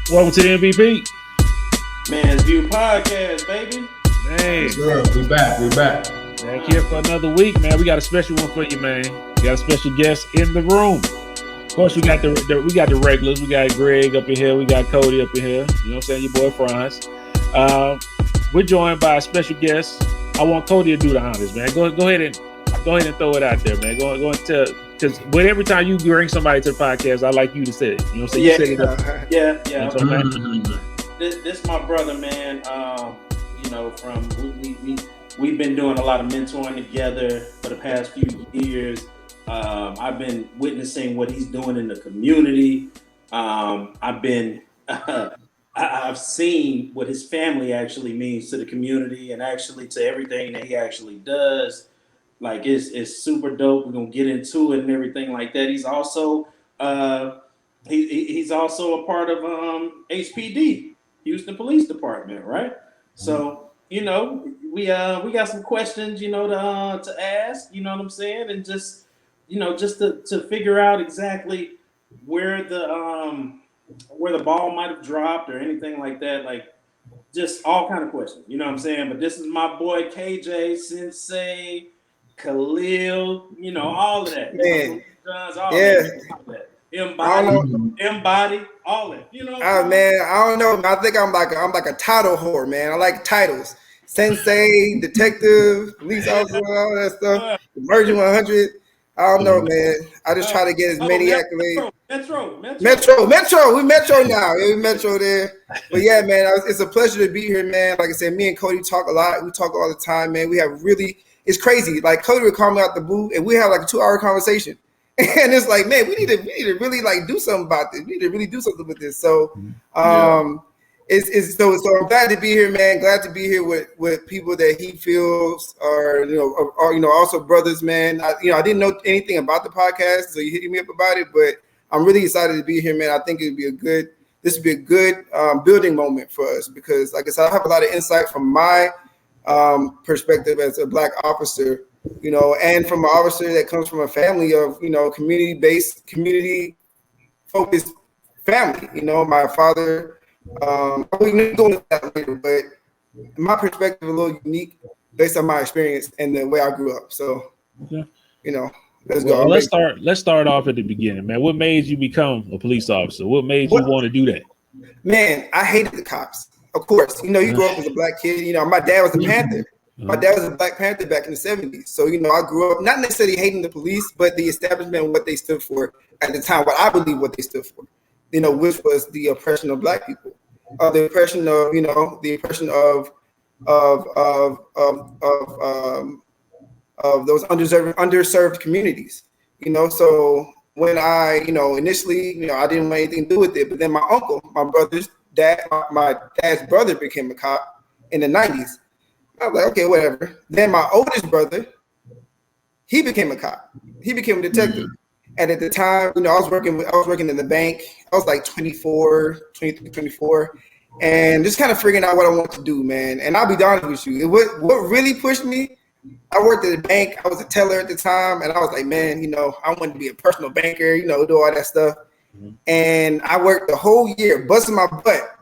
Welcome to the MVP. Man's View Podcast, baby. Man, We back. back here for another week, man. We got a special one for you, man. We got a special guest in the room. Of course, we got the regulars. We got Greg up in here. We got Cody up in here. You know what I'm saying? Your boy Franz. We're joined by a special guest. I want Cody to do the honors, man. Go ahead and throw it out there, man. Go and tell, because every time you bring somebody to the podcast, I like you to say it. You know what I'm saying? Yeah, you set it up. yeah. So, man, This my brother, man. We've been doing a lot of mentoring together for the past few years. I've been witnessing what he's doing in the community. I've seen what his family actually means to the community and actually to everything that he actually does. Like it's super dope. We're gonna get into it and everything like that. He's also he's also a part of HPD, Houston Police Department, right? So we got some questions, to ask. You know what I'm saying, and just to figure out exactly where the ball might have dropped or anything like that. Like just all kind of questions. You know what I'm saying? But this is my boy KJ, Sensei Khalil, all of that. Man. All that. Embody, all that. Man, I don't know. I think I'm like a title whore, man. I like titles. Sensei, detective, police officer, all that stuff. Emerging 100. I don't know, man. I just try to get as many accolades. Metro. We Metro now. Yeah, we Metro there. But yeah, man, it's a pleasure to be here, man. Like I said, me and Cody talk a lot. We talk all the time, man. It's crazy. Like Cody would call me out the blue, and we have like a 2-hour conversation. And it's like, man, we need to really like do something about this. We need to really do something with this. So, so I'm glad to be here, man. Glad to be here with people that he feels are also brothers, man. I didn't know anything about the podcast, so you hit me up about it, but I'm really excited to be here, man. I think this would be a good building moment for us because, like I said, I have a lot of insight from my perspective as a Black officer, and from an officer that comes from a family of, community-based, community-focused family. My father, we're going to that later, but my perspective is a little unique based on my experience and the way I grew up. So, let's go. Let's start off at the beginning, man. What made you become a police officer? What made you want to do that? Man, I hated the cops. Of course, you grew up as a Black kid. My dad was a Panther. My dad was a Black Panther back in the 70s. So, I grew up not necessarily hating the police, but the establishment and what they stood for at the time, what I believe what they stood for, which was the oppression of Black people, the oppression of, of those underserved communities, So when I, initially, I didn't want anything to do with it, but then my uncle, my dad's brother became a cop in the 90s. I was like, okay, whatever. Then my oldest brother, he became a cop. He became a detective. And at the time, I was working in the bank. I was like 23, 24, and just kind of figuring out what I want to do, man. And I'll be honest with you, what really pushed me, I worked at a bank. I was a teller at the time, and I was like, man, I wanted to be a personal banker, do all that stuff. And I worked the whole year, busting my butt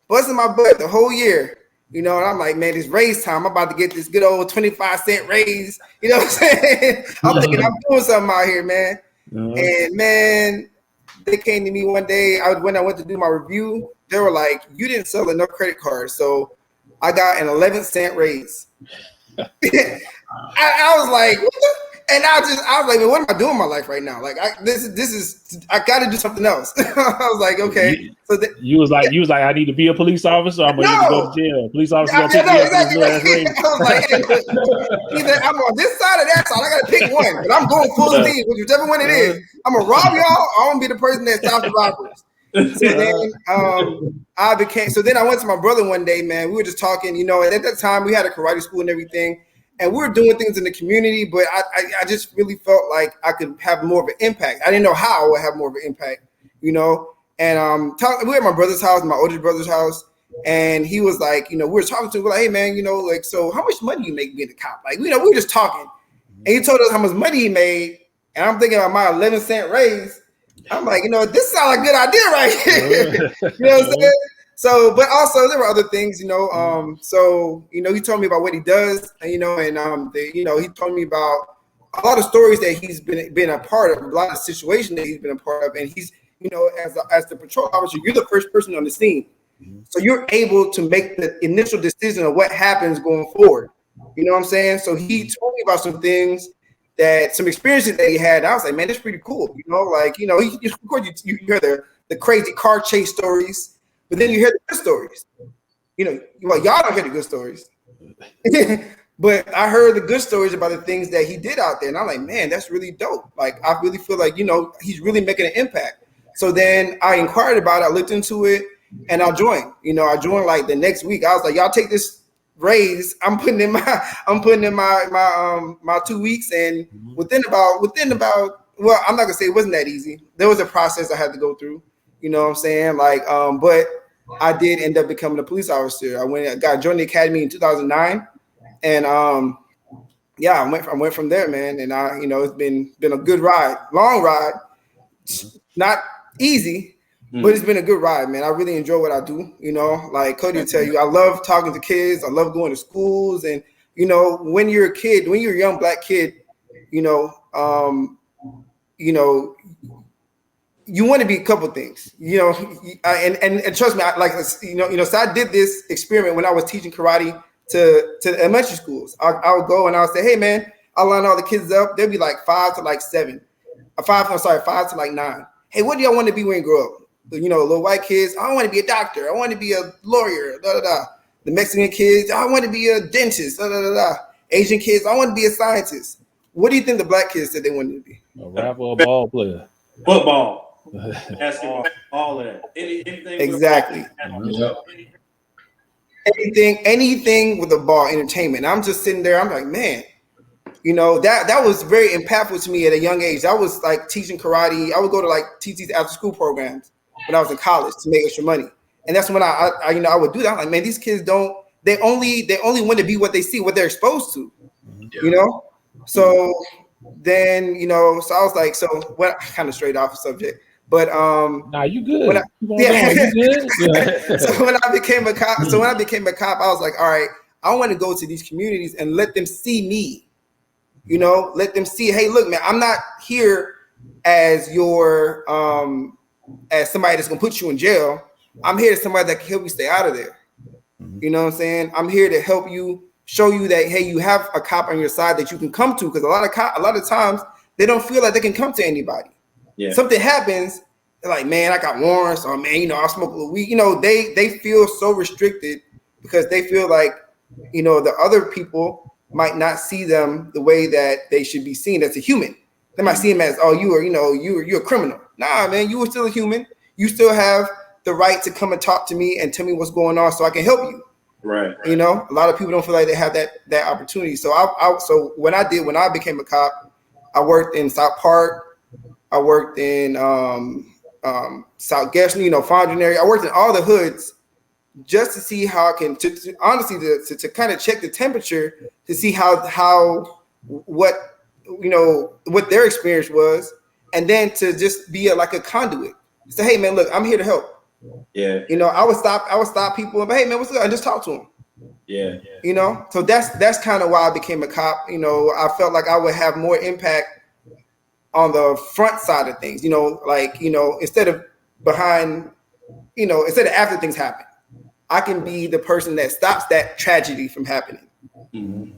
the whole year. And I'm like, man, it's raise time. I'm about to get this good old 25-cent raise. You know what I'm saying? I'm thinking I'm doing something out here, man. And man, they came to me one day. When I went to do my review, they were like, you didn't sell enough credit cards. So I got an 11-cent raise. I was like, what the? And I was like, man, what am I doing in my life right now? Like, I got to do something else. I was like, okay. You was like, I need to be a police officer. I'm gonna need to go to jail. Police officer gonna pick me up. Exactly. I was like, hey, either I'm on this side or that side. I gotta pick one, but I'm going full steam, whichever one it is. I'm gonna rob y'all. I want to be the person that stops the robbers. So then I went to my brother one day, man. We were just talking, and at that time we had a karate school and everything. And we were doing things in the community, but I just really felt like I could have more of an impact. I didn't know how I would have more of an impact, And we were at my brother's house, my oldest brother's house, and he was like, we were talking to him, like, hey man, so how much money you make being a cop? Like, we were just talking, and he told us how much money he made, and I'm thinking about my 11-cent raise, I'm like, this sounds like a good idea right here. You know what I'm saying? So, but also there were other things, So, he told me about what he does, and he told me about a lot of stories that he's been a part of, a lot of situations that he's been a part of, and he's, as the patrol officer, you're the first person on the scene, so you're able to make the initial decision of what happens going forward. You know what I'm saying? So he told me about some things, some experiences that he had. And I was like, man, that's pretty cool. Of course you hear the crazy car chase stories, but then you hear the good stories. Y'all don't hear the good stories. But I heard the good stories about the things that he did out there. And I'm like, man, that's really dope. Like, I really feel like, he's really making an impact. So then I inquired about it. I looked into it and I joined. I joined like the next week. I was like, y'all take this raise. I'm putting in my 2 weeks. And within about, well, I'm not gonna say it wasn't that easy. There was a process I had to go through. You know what I'm saying? Like, but I did end up becoming a police officer. I joined the academy in 2009. And I went from there, man. And it's been a good ride, long ride, not easy, but it's been a good ride, man. I really enjoy what I do. Like Cody will tell you, I love talking to kids. I love going to schools. And when you're a young Black kid, you want to be a couple things, and trust me, so I did this experiment when I was teaching karate to elementary schools. I would go and I would say, hey man, I'll line all the kids up. They'll be like 5 to like 7, 5 to like 9. Hey, what do y'all want to be when you grow up? Little white kids, I want to be a doctor. I want to be a lawyer. Da da da. The Mexican kids, I want to be a dentist. Da da da da. Asian kids, I want to be a scientist. What do you think the Black kids said they wanted to be? A rapper or a ball player? Football, basketball, all of that. Anything. Exactly. Anything with the ball, entertainment. I'm just sitting there. I'm like, man, that was very impactful to me at a young age. I was like teaching karate. I would go to like teach these after school programs when I was in college to make extra money. And that's when I would do that. I'm like, man, these kids they only want to be what they see, what they're exposed to, So then, so I was like, I kind of strayed off the subject. But nah, you good. You good? So when I became a cop, I was like, all right, I want to go to these communities and let them see me. Let them see, hey, look, man, I'm not here as your as somebody that's gonna put you in jail. I'm here as somebody that can help you stay out of there. You know what I'm saying? I'm here to help you, show you that, hey, you have a cop on your side that you can come to, because a lot of times they don't feel like they can come to anybody. Yeah. Something happens, they're like, man, I got warrants, or man, I smoke a little weed. They feel so restricted because they feel like, the other people might not see them the way that they should be seen as a human. They might see him as, oh, you're a criminal. Nah, man, you are still a human. You still have the right to come and talk to me and tell me what's going on so I can help you. Right. A lot of people don't feel like they have that opportunity. So so when I became a cop, I worked in South Park. I worked in South Gaston, Fondren area. I worked in all the hoods just to see how I can, honestly, to kind of check the temperature to see what their experience was, and then to just be like a conduit. Say, hey man, look, I'm here to help. Yeah. I would stop people and, hey man, what's good? And just talk to them. Yeah. So that's kind of why I became a cop. I felt like I would have more impact on the front side of things, instead of behind, instead of after things happen, I can be the person that stops that tragedy from happening. Mm-hmm.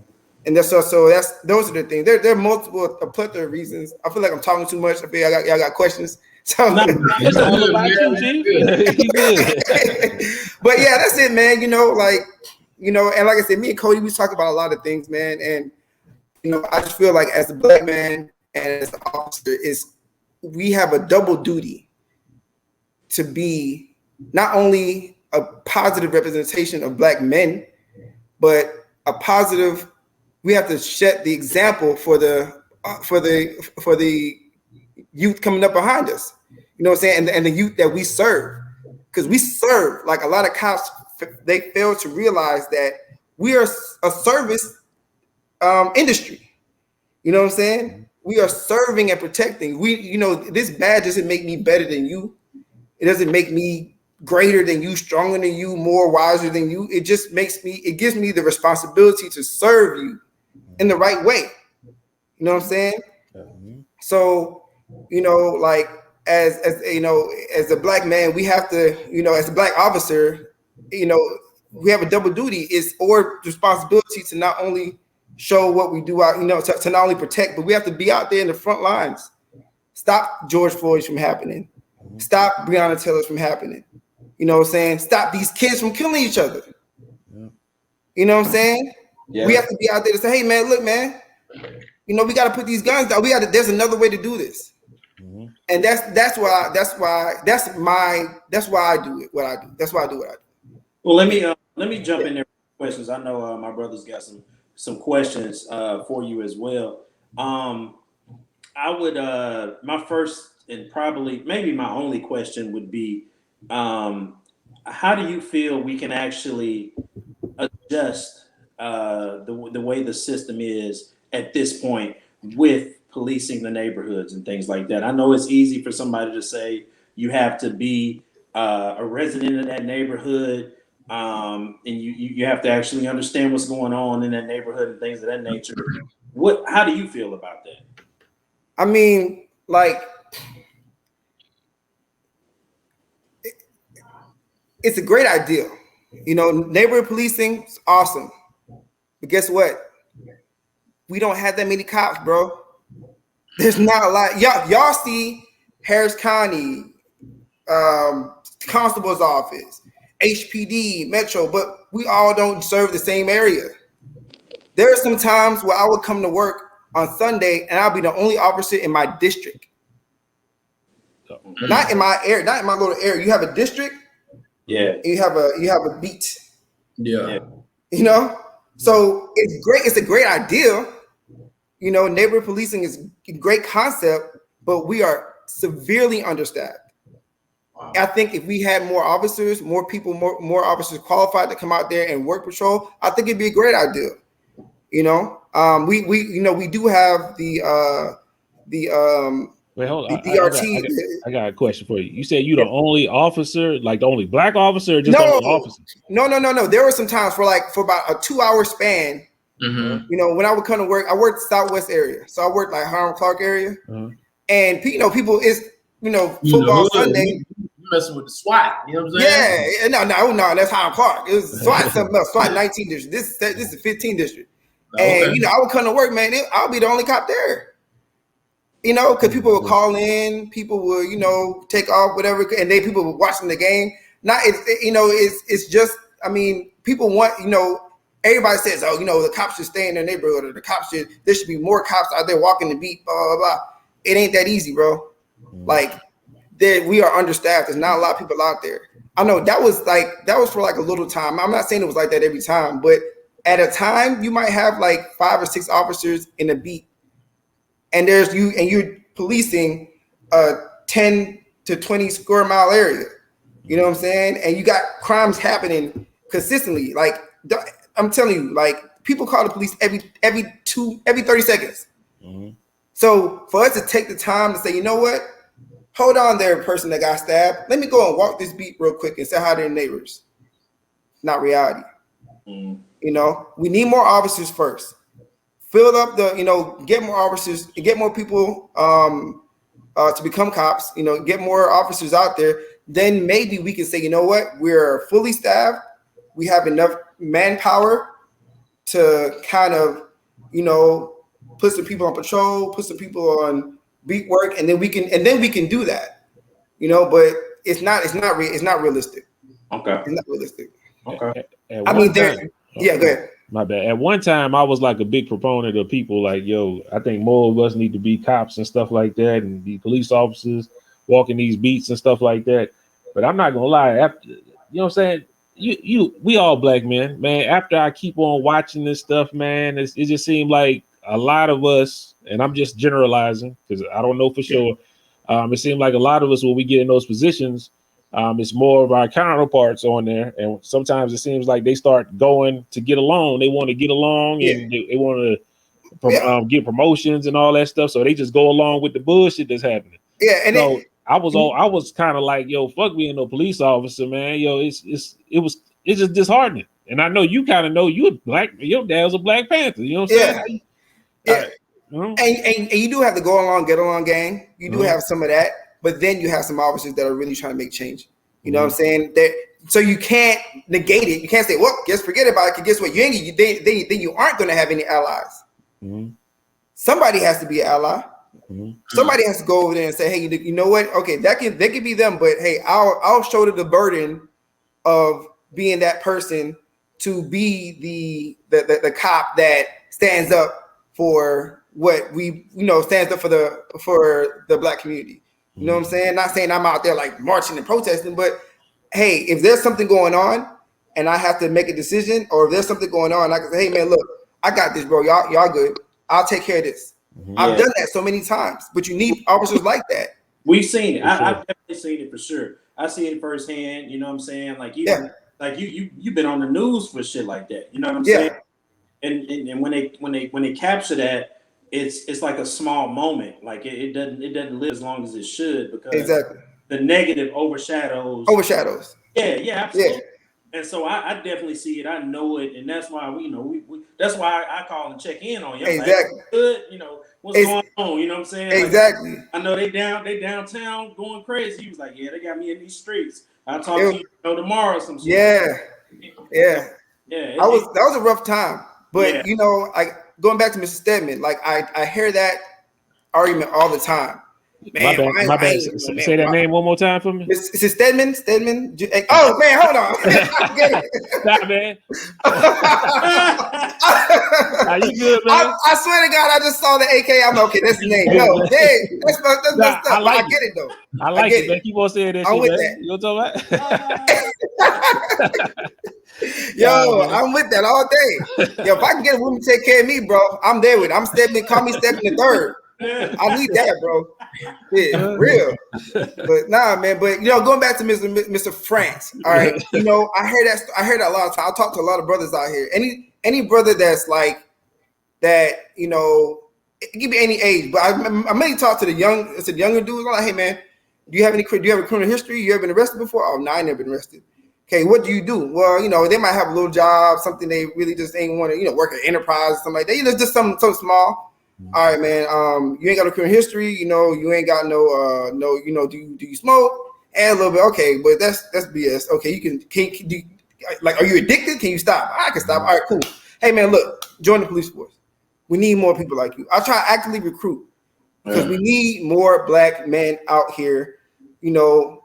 And those are the things. There are multiple, a plethora of reasons. I feel like I'm talking too much. I feel y'all got questions. So it's all about you, Chief. But yeah, that's it, man. And like I said, me and Cody, we talk about a lot of things, man. And I just feel like as a Black man and as an officer, we have a double duty to be not only a positive representation of Black men, but we have to set the example for the youth coming up behind us. You know what I'm saying? And the youth that we serve, because we serve, like a lot of cops, they fail to realize that we are a service industry. You know what I'm saying? We are serving and protecting. This badge doesn't make me better than you. It doesn't make me greater than you, stronger than you, more wiser than you. It just it gives me the responsibility to serve you in the right way. You know what I'm saying? Mm-hmm. So, like as a black man, we have to, as a black officer, we have a double duty. It's our responsibility to not only show what we do out, to not only protect, but we have to be out there in the front lines. Stop George Floyd from happening. Stop Breonna Taylor from happening. You know what I'm saying? Stop these kids from killing each other. Yeah. You know what I'm saying? Yeah. We have to be out there to say, hey man, look, man, we got to put these guns down. There's another way to do this. Mm-hmm. And that's why I do it. What I do. That's why I do what I do. Well, let me jump in there with questions. I know my brother's got some questions for you as well. I would my first and probably maybe my only question would be, how do you feel we can actually adjust the way the system is at this point with policing the neighborhoods and things like that? I know it's easy for somebody to say you have to be a resident of that neighborhood, and you have to actually understand what's going on in that neighborhood and things of that nature. How do you feel about that? I mean, like, it's a great idea. Neighborhood policing is awesome. But guess what? We don't have that many cops, bro. There's not a lot. Y'all see Harris County, Constable's Office, HPD, Metro, but we all don't serve the same area. There are some times where I would come to work on Sunday and I'll be the only officer in my district. Not in my area, not in my little area. You have a district, yeah. You have a beat. Yeah. So it's great. It's a great idea. Neighborhood policing is a great concept, but we are severely understaffed. Wow. I think if we had more officers, more people, more officers qualified to come out there and work patrol, I think it'd be a great idea. We do have the Wait, hold on. DRT. I got a question for you. You said you the only officer, like the only black officer, or just the only officer? No. There were some times for about a 2-hour span. Mm-hmm. When I would come to work, I worked Southwest area, so I worked like Hiram Clark area, and people is football Sunday. You messing with the SWAT, you know what I'm saying? Yeah, no, that's Hiram Clark. It was SWAT something else. SWAT 19 district. This is 15 district, and I would come to work, man. I'll be the only cop there. Because people would call in, people would, take off, whatever, and then people were watching the game. It's just, I mean, people want, everybody says, the cops should stay in their neighborhood, or there should be more cops out there walking the beat, blah, blah, blah. It ain't that easy, bro. Like, we are understaffed. There's not a lot of people out there. I know that was for like a little time. I'm not saying it was like that every time, but at a time, you might have like 5 or 6 officers in a beat. And you're policing a 10 to 20 square mile area. You know what I'm saying? And you got crimes happening consistently. Like, I'm telling you, like, people call the police every 30 seconds. Mm-hmm. So for us to take the time to say, you know what? Hold on there, person that got stabbed. Let me go and walk this beat real quick and say hi to their neighbors. Not reality. Mm-hmm. We need more officers first. Fill up get more officers, get more people to become cops, get more officers out there. Then maybe we can say, you know what, we're fully staffed. We have enough manpower to kind of, put some people on patrol, put some people on beat work, and then we can do that. But it's not realistic. Okay. It's not realistic. Okay. I mean, go ahead. My bad. At one time, I was like a big proponent of people like, I think more of us need to be cops and stuff like that, and be police officers walking these beats and stuff like that. But I'm not gonna lie, after what I'm saying, we all black men, man. After I keep on watching this stuff, man, it just seemed like a lot of us, and I'm just generalizing because I don't know for sure. It seemed like a lot of us, when we get in those positions, it's more of our counterparts on there, and sometimes it seems like they start going to get along. They want to get along, and they want to get promotions and all that stuff. So they just go along with the bullshit that's happening. Yeah, and so I was kind of like, yo, fuck being no police officer, man. Yo, it's just disheartening. And I know you kind of know you're black. Your dad was a Black Panther. You know what I'm saying? Yeah. And you do have to go along, get along gang. You do have some of that, but then you have some officers that are really trying to make change. You know what I'm saying? So you can't negate it. You can't say, well, just forget about it. Because guess what? Then you aren't going to have any allies. Somebody has to be an ally. Somebody has to go over there and say, hey, you know what? Okay, they could be them, but hey, I'll shoulder the burden of being that person to be the cop that stands up for what stands up for the Black community. You know what I'm saying? Not saying I'm out there like marching and protesting, but hey, if there's something going on and I have to make a decision, or if there's something going on, I can say, hey man, look, I got this, bro. Y'all good. I'll take care of this. I've done that so many times, but you need officers like that. We've seen it. I've definitely seen it for sure. I see it firsthand. You know what I'm saying? Like you've been on the news for shit like that. You know what I'm saying? And when they capture that, it's like a small moment. Like it doesn't live as long as it should, because the negative overshadows. Yeah, absolutely. Yeah. And so I definitely see it. I know it, and that's why we that's why I call and check in on you. Exactly. Like, good. What's going on? You know what I'm saying? Exactly. Like, I know they downtown going crazy. He was like, yeah, they got me in these streets. I'll talk to you tomorrow. Some shit. Yeah. That was a rough time. But going back to Mr. Stedman, like I hear that argument all the time. Man, my bad. Say that name one more time for me. Is it Stedman? Oh man, hold on. Get it. Nah, man. Are you good, man? I swear to God, I just saw the AK. I'm okay. That's the name. No, that's messed up. I get it though. I like it, man. Keep on saying that. I'm shit, with man. that. You know what I'm talking about? Yo, I'm with that all day. Yo, if I can get a woman to take care of me, bro, I'm there with it. I'm Stedman. Call me Stedman the third. I need that, bro. Yeah, real. But nah, man. But going back to Mr. France. All right. I heard that a lot of times. I talk to a lot of brothers out here. Any brother that's like that, it can be any age. But I mainly talk to the younger dudes. I'm like, hey man, do you have a criminal history? You ever been arrested before? Oh no, I never been arrested. Okay, what do you do? Well, they might have a little job, something they really just ain't want to, work at enterprise or something like that. Just something small. All right, man. You ain't got no criminal history. You ain't got no. Do you smoke? And a little bit. Okay, but that's BS. Okay, you can are you addicted? Can you stop? I can stop. All right, cool. Hey, man, look, join the police force. We need more people like you. I try to actively recruit because we need more Black men out here.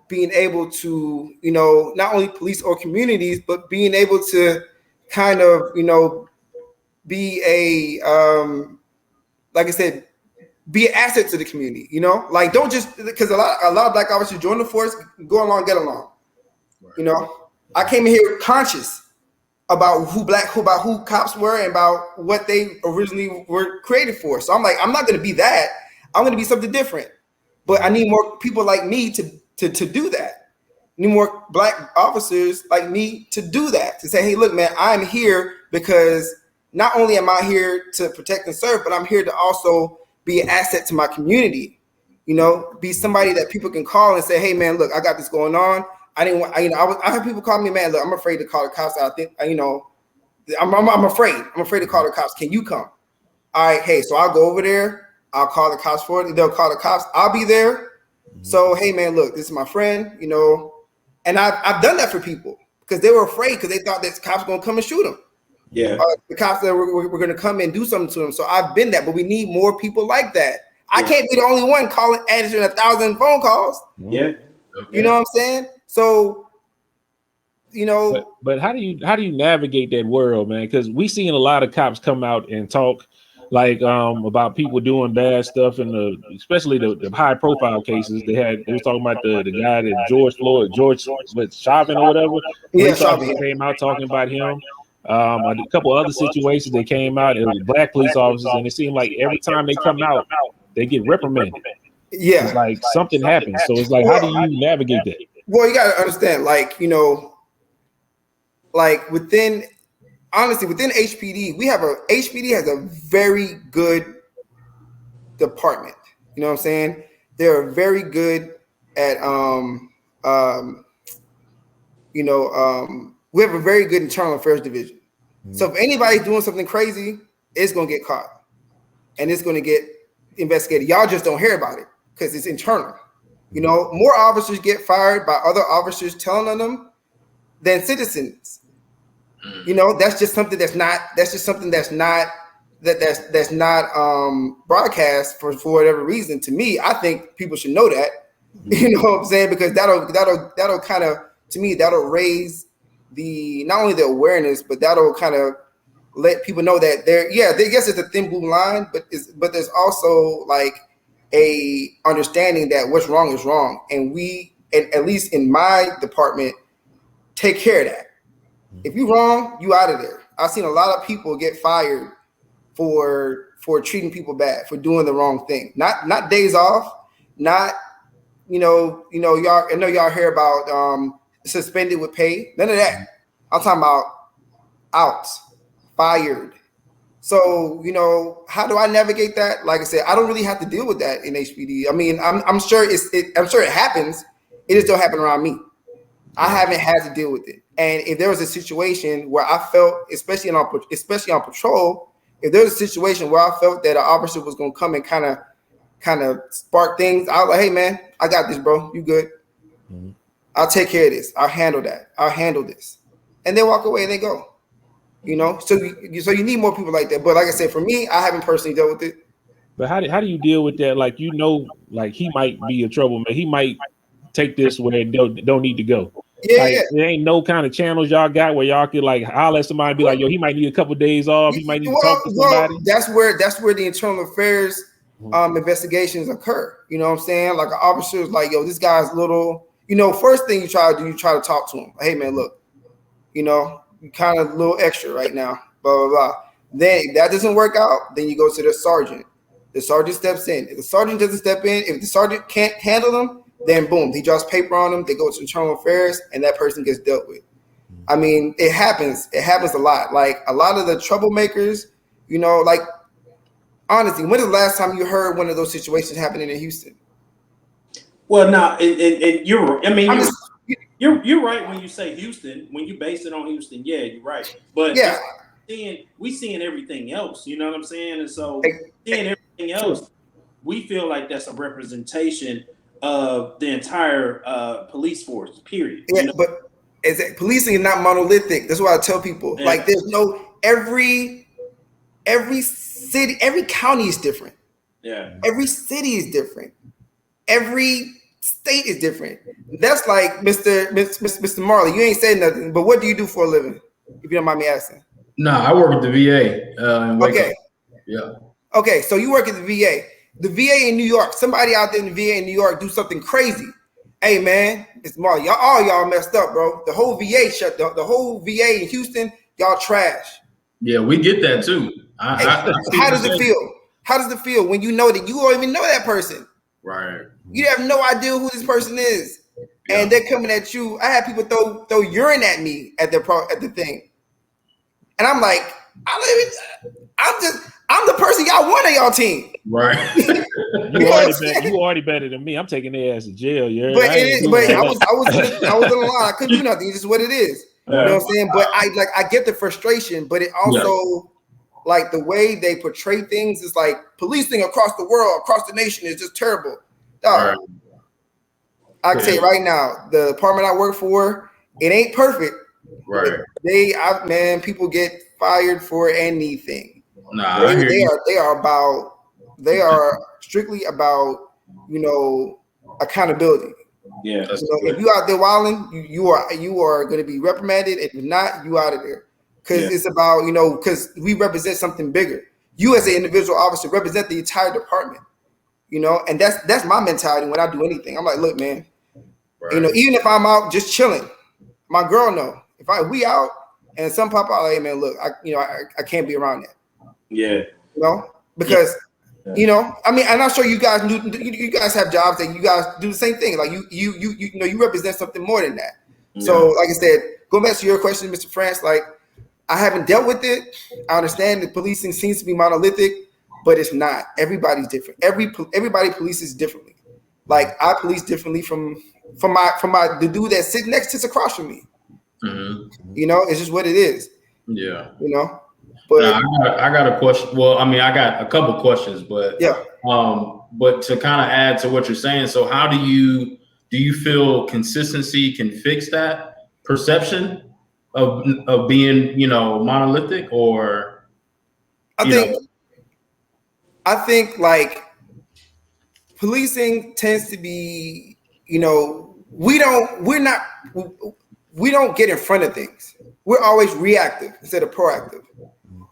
Being able to not only police our communities, but being able to kind of be a like I said, be an asset to the community, like don't just because a lot of Black officers join the force, go along, get along. Right. I came in here conscious about who cops were and about what they originally were created for. So I'm like, I'm not going to be that. I'm going to be something different. But I need more people like me to do that. I need more Black officers like me to do that. To say, hey, look, man, I'm here because not only am I here to protect and serve, but I'm here to also be an asset to my community. Be somebody that people can call and say, "Hey, man, look, I got this going on. I didn't want. I have people call me, man. Look, I'm afraid to call the cops. I think, I'm afraid. I'm afraid to call the cops. Can you come? All right, hey. So I'll go over there. I'll call the cops for it. They'll call the cops. I'll be there. So, hey, man, look, this is my friend. And I've done that for people because they were afraid because they thought that the cops were gonna come and shoot them. Yeah, the cops that we're going to come and do something to them. So I've been that, but we need more people like that. I can't be the only one answering 1,000 phone calls. Yeah, you know what I'm saying. So, but how do you navigate that world, man? Because we seen a lot of cops come out and talk like about people doing bad stuff, and especially the high profile cases. They was talking about the guy that George Chauvin or whatever. Yeah, Chauvin came out talking about him. A couple other situations they came out, it was Black police officers, and it seemed like every time they come out, they get reprimanded. Yeah, it's like something happens. So it's like, how do you navigate that? Well, you got to understand, like within honestly, within HPD, HPD has a very good department. You know what I'm saying? They're very good at we have a very good internal affairs division. So if anybody's doing something crazy, it's gonna get caught and it's gonna get investigated. Y'all just don't hear about it because it's internal. You know, more officers get fired by other officers telling on them than citizens. You know, that's just something that's not broadcast for whatever reason. To me, I think people should know that. You know what I'm saying? Because that'll kind of, to me, that'll raise not only the awareness, but that'll kind of let people know that yes, it's a thin blue line, but there's also like a understanding that what's wrong is wrong, and at least in my department, take care of that. If you're wrong, you out of there. I've seen a lot of people get fired for treating people bad, for doing the wrong thing. Not days off, not y'all. I know y'all hear about suspended with pay. None of that. I'm talking about outs, fired. So how do I navigate that? Like I said, I don't really have to deal with that in HPD. I mean, I'm sure it happens. It just don't happen around me. I haven't had to deal with it. And if there was a situation where I felt, especially on patrol, if there was a situation where I felt that an officer was going to come and kind of spark things, I was like, hey man, I got this, bro. You good? Mm-hmm. I'll take care of this. I'll handle that. I'll handle this. And they walk away and they go. So you need more people like that. But like I said, for me, I haven't personally dealt with it. But how do you deal with that? Like, like he might be a troublemaker. He might take this where it don't need to go. Yeah, There ain't no kind of channels y'all got where y'all could like holler at somebody and be like, yo, he might need a couple of days off. He might need to talk to somebody. That's where the internal affairs investigations occur. You know what I'm saying? Like an officer is like, yo, this guy's little. First thing you try to do, you try to talk to him. Hey man, look, you kind of a little extra right now. Blah blah blah. Then if that doesn't work out, then you go to the sergeant. The sergeant steps in. If the sergeant doesn't step in, if the sergeant can't handle them, then boom, he draws paper on them. They go to internal affairs, and that person gets dealt with. I mean, it happens. It happens a lot. Like a lot of the troublemakers, like honestly, when is the last time you heard one of those situations happening in Houston? Well, now, and you're. I mean, you're right when you say Houston. When you base it on Houston, yeah, you're right. But yeah, we seeing everything else. You know what I'm saying? And so seeing everything else, we feel like that's a representation of the entire police force, period. Yeah, but policing is not monolithic. That's why I tell people. Yeah. Like, there's every city, every county is different. Yeah. Every city is different. Every state is different. That's like Mr. Marley. You ain't saying nothing, but what do you do for a living? If you don't mind me asking. Nah, I work at the VA. Okay. Yeah. Okay, so you work at the VA. The VA in New York, somebody out there in the VA in New York do something crazy. Hey man, it's Marley. Y'all messed up, bro. The whole VA shut down. The whole VA in Houston, y'all trash. Yeah, we get that too. How does it feel? How does it feel when you know that you don't even know that person? Right. You have no idea who this person is, and they're coming at you. I had people throw urine at me at the thing, and I'm like, I'm the person y'all want on y'all team. Right. you already better than me. I'm taking their ass to jail. But I was on the line. I couldn't do nothing. It's just what it is. You know what I'm saying? But I get the frustration, but it also like the way they portray things is like policing across the world, across the nation is just terrible. Dog, right. I can say right now, the department I work for, it ain't perfect. Right. People get fired for anything. Nah, they are strictly about accountability. Yeah. If you out there wilding, you are going to be reprimanded. If not, you out of there. Because it's about because we represent something bigger. You as an individual officer represent the entire department. And that's my mentality when I do anything. I'm like, look, man, even if I'm out just chilling, my girl know if we out and some pop out, like, hey man, look, I can't be around that. Yeah. Because I mean, I'm not sure you guys have jobs that you guys do the same thing. Like you represent something more than that. Yeah. So, like I said, going back to your question, Mr. France, like I haven't dealt with it. I understand that policing seems to be monolithic, but it's not. Everybody's different. Everybody polices differently. Like I police differently from the dude that sits across from me. You know, it's just what it is. Yeah. You know, but now, I got a question. Well, I mean, I got a couple questions, but yeah. But to kind of add to what you're saying, so how do you feel consistency can fix that perception of being, you know, monolithic, or I think like policing tends to be, you know, we don't get in front of things. We're always reactive instead of proactive.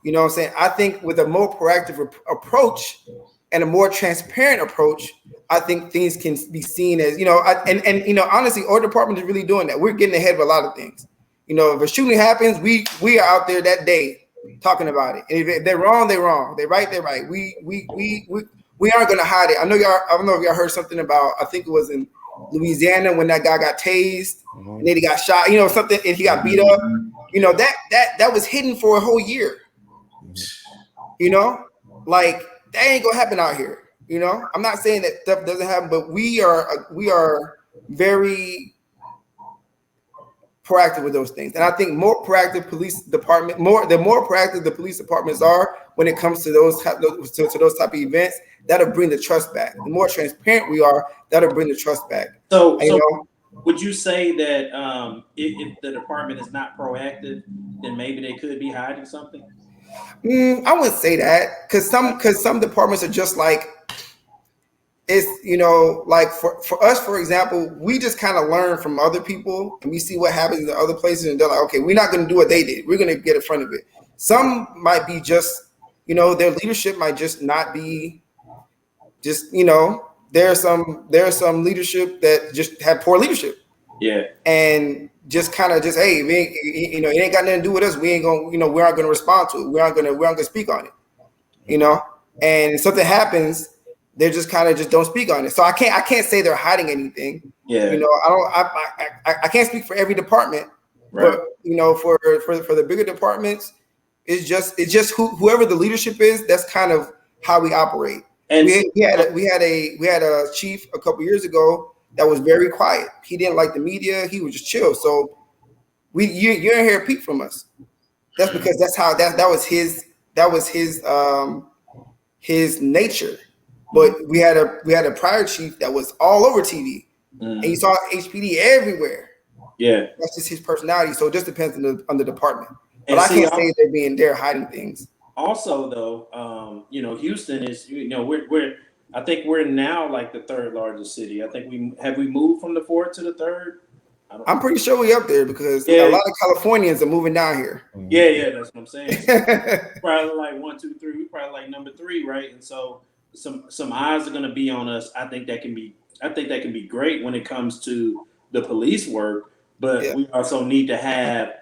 You know what I'm saying? I think with a more proactive approach and a more transparent approach, I think things can be seen as, you know, and you know, honestly, our department is really doing that. We're getting ahead of a lot of things. You know, if a shooting happens, we are out there that day talking about it. And if they're wrong, they're wrong. They're right, they're right. We aren't gonna hide it. I don't know if y'all heard something about, I think it was in Louisiana when that guy got tased and then he got shot, you know, something, and he got beat up. You know, that was hidden for a whole year. You know, like that ain't gonna happen out here. You know, I'm not saying that stuff doesn't happen, but we are very proactive with those things. And I think more proactive police department, the more proactive the police departments are when it comes to those type of events, that'll bring the trust back. The more transparent we are, that'll bring the trust back. So, and, you know, would you say that if the department is not proactive, then maybe they could be hiding something? I wouldn't say that, because some departments are just like, it's, you know, like for us, for example, we just kind of learn from other people and we see what happens in other places, and they're like, okay, we're not going to do what they did. We're going to get in front of it. Some might be just, you know, their leadership might just not be just, you know, there's some leadership that just have poor leadership. Yeah. And just kind of just, hey, we ain't, you know, it ain't got nothing to do with us. We ain't going to, you know, we aren't going to respond to it. We aren't going to speak on it, you know, and if something happens, they just kind of just don't speak on it. So I can't say they're hiding anything. Yeah. You know, I can't speak for every department, right. But you know, for the bigger departments, it's just whoever the leadership is, that's kind of how we operate. And we had a chief a couple years ago that was very quiet. He didn't like the media. He was just chill. So you didn't hear a peep from us. That's because that's how that was his nature. But we had a prior chief that was all over TV, and you saw HPD everywhere. Yeah, that's just his personality. So it just depends on the department. But I can't say they're hiding things. Also, though, you know, Houston is, you know, I think we're now like the third largest city. I think we moved from the fourth to the third. I'm pretty sure we up there because a lot of Californians are moving down here. Yeah, that's what I'm saying. Probably like 1, 2, 3. We probably like number 3, right? And so some eyes are going to be on us. I think that can be great when it comes to the police work, but we also need to have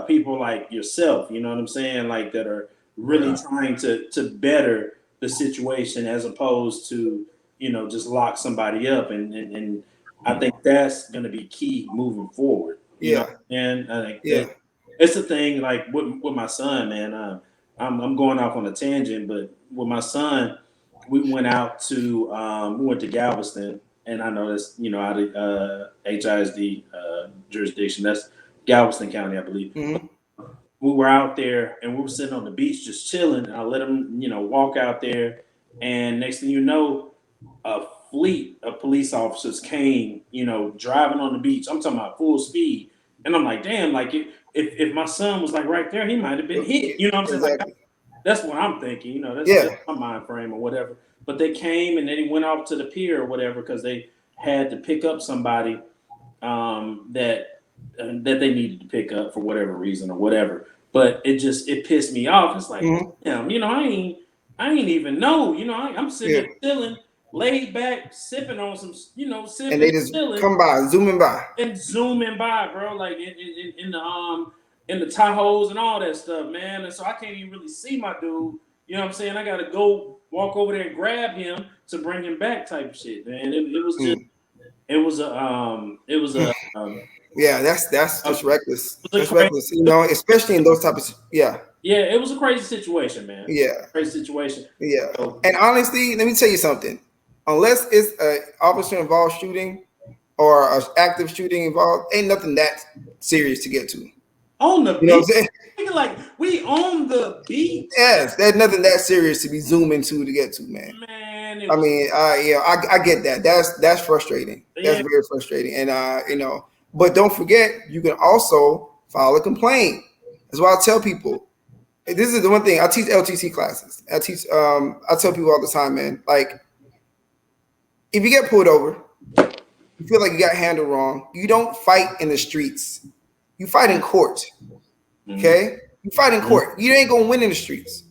people like yourself, you know what I'm saying, like that are really trying to better the situation as opposed to, you know, just lock somebody up, and I think that's going to be key moving forward. You know? And I think it's a thing like with my son, man. I'm going off on a tangent, but with my son, we went to Galveston, and I know that's, you know, out of HISD jurisdiction. That's Galveston County, I believe. Mm-hmm. We were out there and we were sitting on the beach just chilling. I let him, you know, walk out there, and next thing you know, a fleet of police officers came, you know, driving on the beach. I'm talking about full speed, and I'm like, damn, like if my son was like right there, he might have been hit. You know what I'm saying? Exactly. Like, that's what I'm thinking, you know, that's just my mind frame or whatever. But they came and then he went off to the pier or whatever because they had to pick up somebody that they needed to pick up for whatever reason or whatever. But it pissed me off. It's like, damn, you know, I ain't even know, you know, I'm sitting there chilling, laid back, sipping on some, you know, sipping, and they just come by, zooming by, bro, like in the Tahoes and all that stuff, man. And so I can't even really see my dude. You know what I'm saying? I got to go walk over there and grab him to bring him back type shit, man. It was just, it was a Yeah, that's just reckless. That's crazy, reckless. You know, especially in those types of yeah, it was a crazy situation, man. Yeah. Crazy situation. Yeah. So, And honestly, let me tell you something. Unless it's an officer involved shooting or an active shooting involved, ain't nothing that serious to get to. on the You know what I'm beat, saying? like we on the beat. Yes, there's nothing that serious to be zooming to get to, man. Man, I mean, yeah, I get that. That's frustrating. That's Yeah. very frustrating. And you know, but don't forget, you can also file a complaint. That's why I tell people. This is the one thing I teach LTC classes. I tell people all the time, man. Like, if you get pulled over, you feel like you got handled wrong. You don't fight in the streets. You fight in court. Okay, you fight in court. You ain't gonna win in the streets.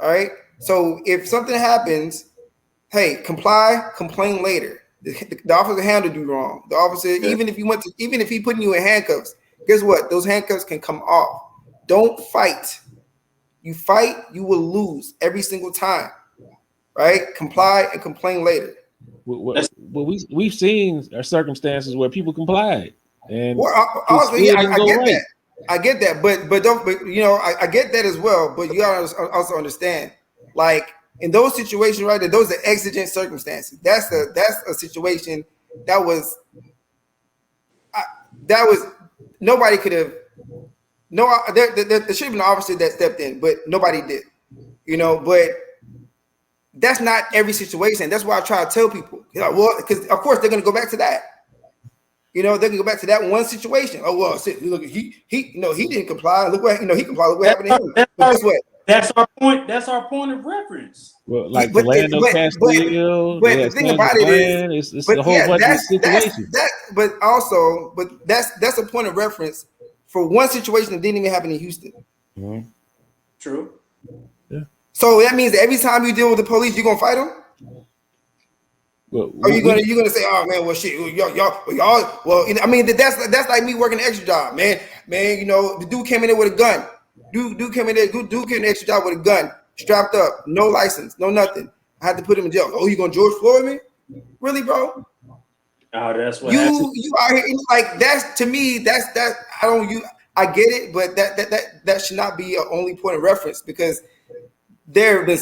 All right. So if something happens, hey, comply, complain later. The officer handled you wrong. The officer, even if he putting you in handcuffs, guess what? Those handcuffs can come off. Don't fight. You fight, you will lose every single time. Right? Comply and complain later. Well, we've seen circumstances where people complied, and I get that, but you know, I get that as well. But you gotta also understand, like in those situations, right? Those are exigent circumstances. That's a situation that was nobody could have. No, there should have been an officer that stepped in, but nobody did. You know, but that's not every situation. That's why I try to tell people. You know, well, because of course they're going to go back to that. You know, they can go back to that one situation. Oh well, look, he didn't comply. Look what he complied. Look what happened to him. But guess what? That's our point. That's our point of reference. Well, like Philando Castile, but the thing about it is, it's a whole bunch of situations. That's a point of reference for one situation that didn't even happen in Houston. Mm-hmm. True. Yeah. So that means that every time you deal with the police, you're gonna fight them. Well, are you gonna say, oh man, well shit, y'all, well, I mean that's like me working an extra job, man. You know, the dude came in there with a gun. Dude came in there, dude came in the extra job with a gun, strapped up, no license, no nothing. I had to put him in jail. Oh, you gonna George Floyd me? Really, bro? Oh, that's what you out here like that's to me. That's I get it, but that should not be an only point of reference because there have been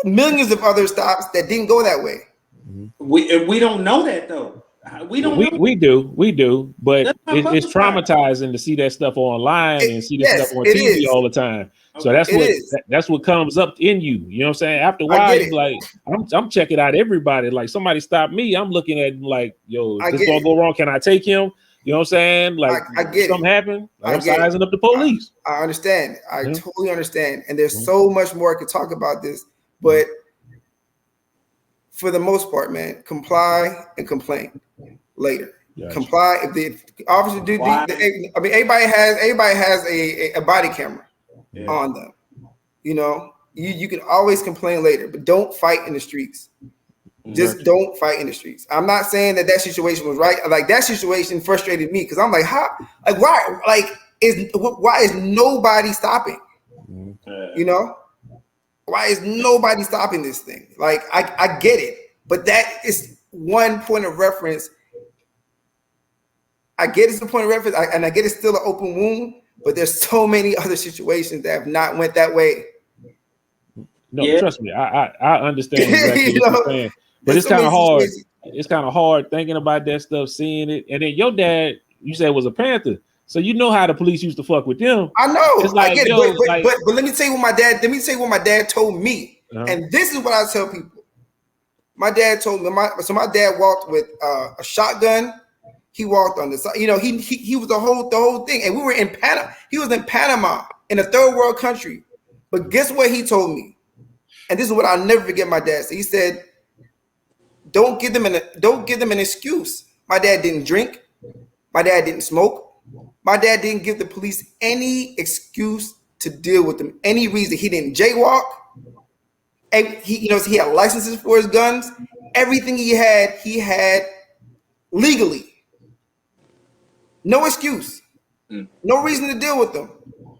millions of other stops that didn't go that way. We don't know that though. We do, but it's traumatizing to see that stuff online and see that stuff on TV all the time. So that's what comes up in you. You know what I'm saying? After a while, you're like, I'm checking out everybody. Like somebody stopped me, I'm looking at them like, yo, this gonna go wrong. Can I take him? You know what I'm saying? Like something happened. I'm sizing up the police. I understand. I totally understand. And there's so much more I could talk about this, but for the most part, man, comply and complain later. Gotcha. Comply if the officer do. I mean, everybody has a body camera on them. You know, you can always complain later, but don't fight in the streets. Just don't fight in the streets. I'm not saying that situation was right. Like that situation frustrated me because I'm like, how? Like why? Like why is nobody stopping? You know. Why is nobody stopping this thing? Like, I get it, but that is one point of reference. I get it's a point of reference, and I get it's still an open wound, but there's so many other situations that have not went that way. No, trust me, I understand exactly what you're saying, but it's kind of hard. It's kind of hard thinking about that stuff, seeing it, and then your dad, you said was a Panther. So you know how the police used to fuck with them. I know. It's like, I get it. But let me tell you what my dad. Let me tell you what my dad told me. And this is what I tell people. My dad told me. My dad walked with a shotgun. He walked on the side. You know, he was the whole thing. And we were in Panama. He was in Panama in a third world country. But guess what he told me? And this is what I'll never forget. My dad said. He said, "Don't give them an excuse." My dad didn't drink. My dad didn't smoke. My dad didn't give the police any excuse to deal with them, any reason. He didn't jaywalk. He had licenses for his guns. Everything he had legally. No excuse. No reason to deal with them.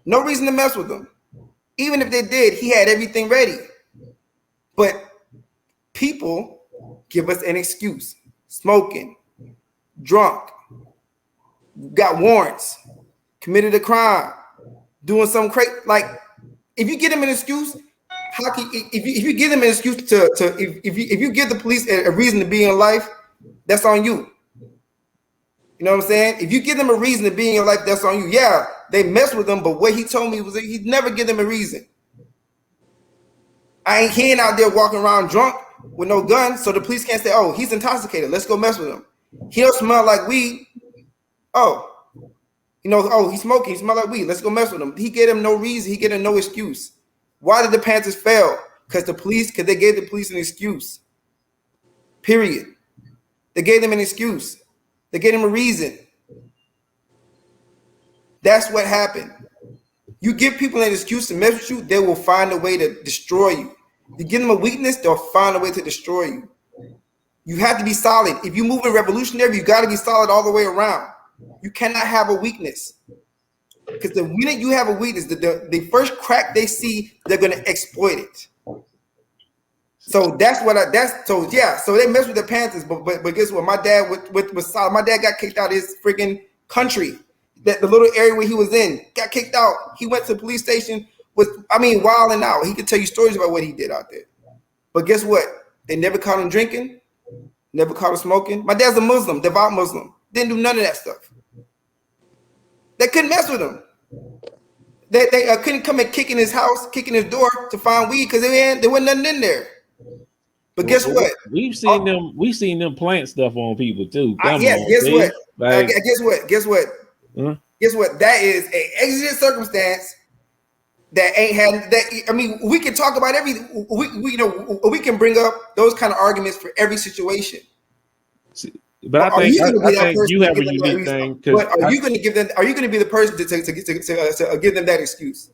No reason to mess with them. Even if they did, he had everything ready. But people give us an excuse. Smoking, drunk, got warrants, committed a crime, doing something crazy. Like, if you give them an excuse, if you give them an excuse if you give the police a reason to be in life, that's on you. You know what I'm saying? If you give them a reason to be in your life, that's on you. Yeah, they mess with them, but what he told me was that he'd never give them a reason. He ain't out there walking around drunk with no gun, so the police can't say, oh, he's intoxicated, let's go mess with him. He don't smell like weed. Oh, he's smoking, he smell like weed, let's go mess with him. He gave him no reason, he gave him no excuse. Why did the Panthers fail? Because they gave the police an excuse. Period. They gave them an excuse. They gave them a reason. That's what happened. You give people an excuse to mess with you, they will find a way to destroy you. You give them a weakness, they'll find a way to destroy you. You have to be solid. If you move in revolutionary, you got to be solid all the way around. You cannot have a weakness. Because the minute you have a weakness, the first crack they see, they're going to exploit it. So so they mess with the Panthers, but guess what? My dad was solid. My dad got kicked out of his freaking country. That the little area where he was in, got kicked out. He went to the police station wilding out. He could tell you stories about what he did out there. But guess what? They never caught him drinking, never caught him smoking. My dad's a Muslim, devout Muslim. Didn't do none of that stuff. They couldn't mess with him. They couldn't come and kick in his house, kicking his door to find weed because there wasn't nothing in there. But guess what? We've seen them. We've seen them plant stuff on people too. Guess what? Guess what? Huh? Guess what? That is an exigent circumstance that ain't had that. I mean, we can talk about everything. We can bring up those kind of arguments for every situation. But I think you have a unique thing. But are you going to give them? Are you going to be the person to give them that excuse?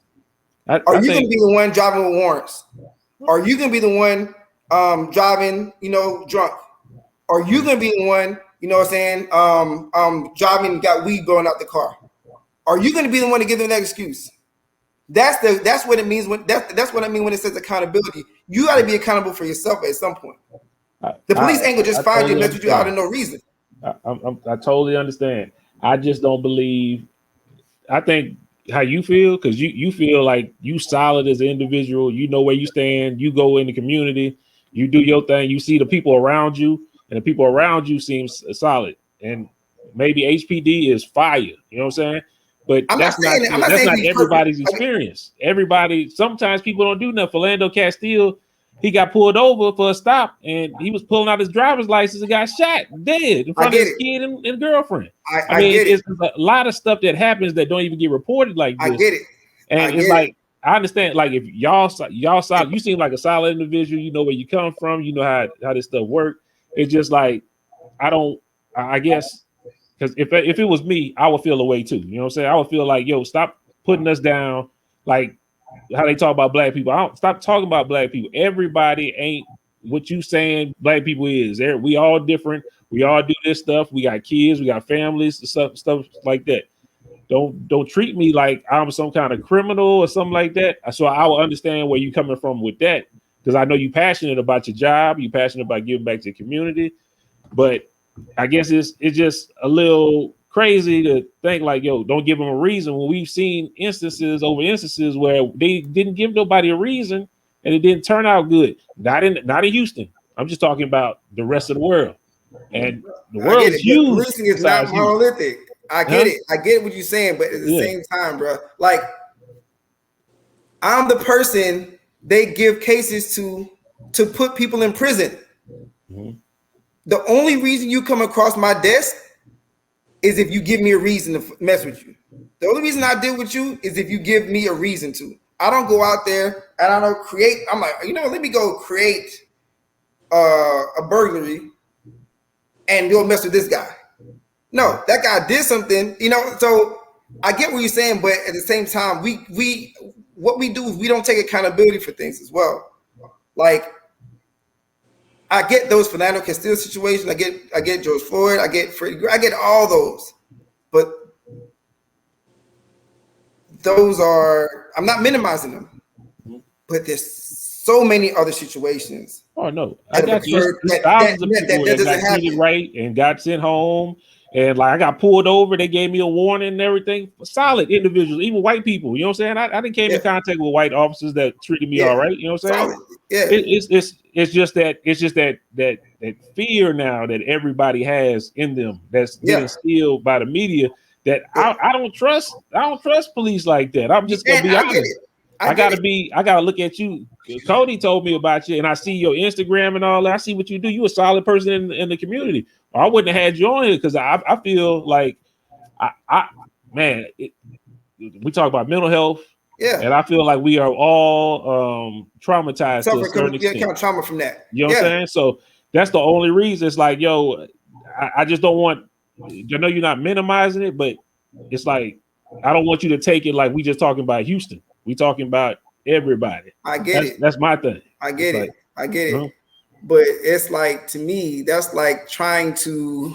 Are you going to be the one driving with warrants? Are you going to be the one driving, drunk? Are you going to be the one, driving, got weed going out the car? Are you going to be the one to give them that excuse? That's what it means that's what I mean when it says accountability. You got to be accountable for yourself at some point. The police ain't gonna just find you and mess with you out of no reason. I totally understand. I just don't believe. I think how you feel, because you feel like you solid as an individual. You know where you stand. You go in the community. You do your thing. You see the people around you, and the people around you seem solid. And maybe HPD is fire. You know what I'm saying? But that's not everybody's experience. Sometimes people don't do nothing. Philando Castile, he got pulled over for a stop, and he was pulling out his driver's license and got shot dead in front of his kid and girlfrild. I mean, it's a lot of stuff that happens that don't even get reported like this. I get it. And it's like, I understand, like, if y'all solid, you seem like a solid individual. You know where you come from. You know how this stuff works. It's just like, I guess, because if it was me, I would feel away too. You know what I'm saying? I would feel like, yo, stop putting us down. Like, how they talk about black people. I don't stop talking about black people. Everybody ain't what you saying black people is. We all different. We all do this stuff. We got kids, we got families, stuff like that. Don't treat me like I'm some kind of criminal or something like that. So I will understand where you're coming from with that, because I know you're passionate about your job, you're passionate about giving back to the community. But I guess it's just a little crazy to think like, yo, don't give them a reason, when we've seen instances where they didn't give nobody a reason and it didn't turn out good. Not in Houston. I'm just talking about the rest of the world. And the world is huge. Policing is not monolithic. I get it. I get what you're saying, but at the same time, bro, like, I'm the person they give cases to put people in prison. Mm-hmm. The only reason you come across my desk is if you give me a reason to mess with you. The only reason I deal with you is if you give me a reason to. I don't go out there and I don't create. I'm like, let me go create a burglary and go mess with this guy. No, that guy did something, So I get what you're saying, but at the same time, what we do is we don't take accountability for things as well. Like, I get those Philando Castile situations. I get George Floyd. I get Freddie. I get all those, but those are. I'm not minimizing them, but there's so many other situations. Oh no, I got thousands of people that got treated right and got sent home And like I got pulled over, they gave me a warning and everything. Solid individuals, even white people. You know what I'm saying? I didn't came in contact with white officers that treated me all right. You know what I'm saying? Solid. Yeah. It's just that fear now that everybody has in them that's getting instilled by the media. That I don't trust police like that. I'm just gonna be honest. I gotta look at you. Cody told me about you, and I see your Instagram and all that. I see what you do. You a solid person in the community. I wouldn't have had you on here because I feel like we talk about mental health. Yeah, and I feel like we are all traumatized to a certain extent. Kind of trauma from that. You know what I'm saying? So that's the only reason. It's like, yo, I just don't want. I know you're not minimizing it, but it's like I don't want you to take it like we just talking about Houston. We talking about everybody. I get it. That's my thing. I get it. I get it. But it's like, to me, that's like trying to,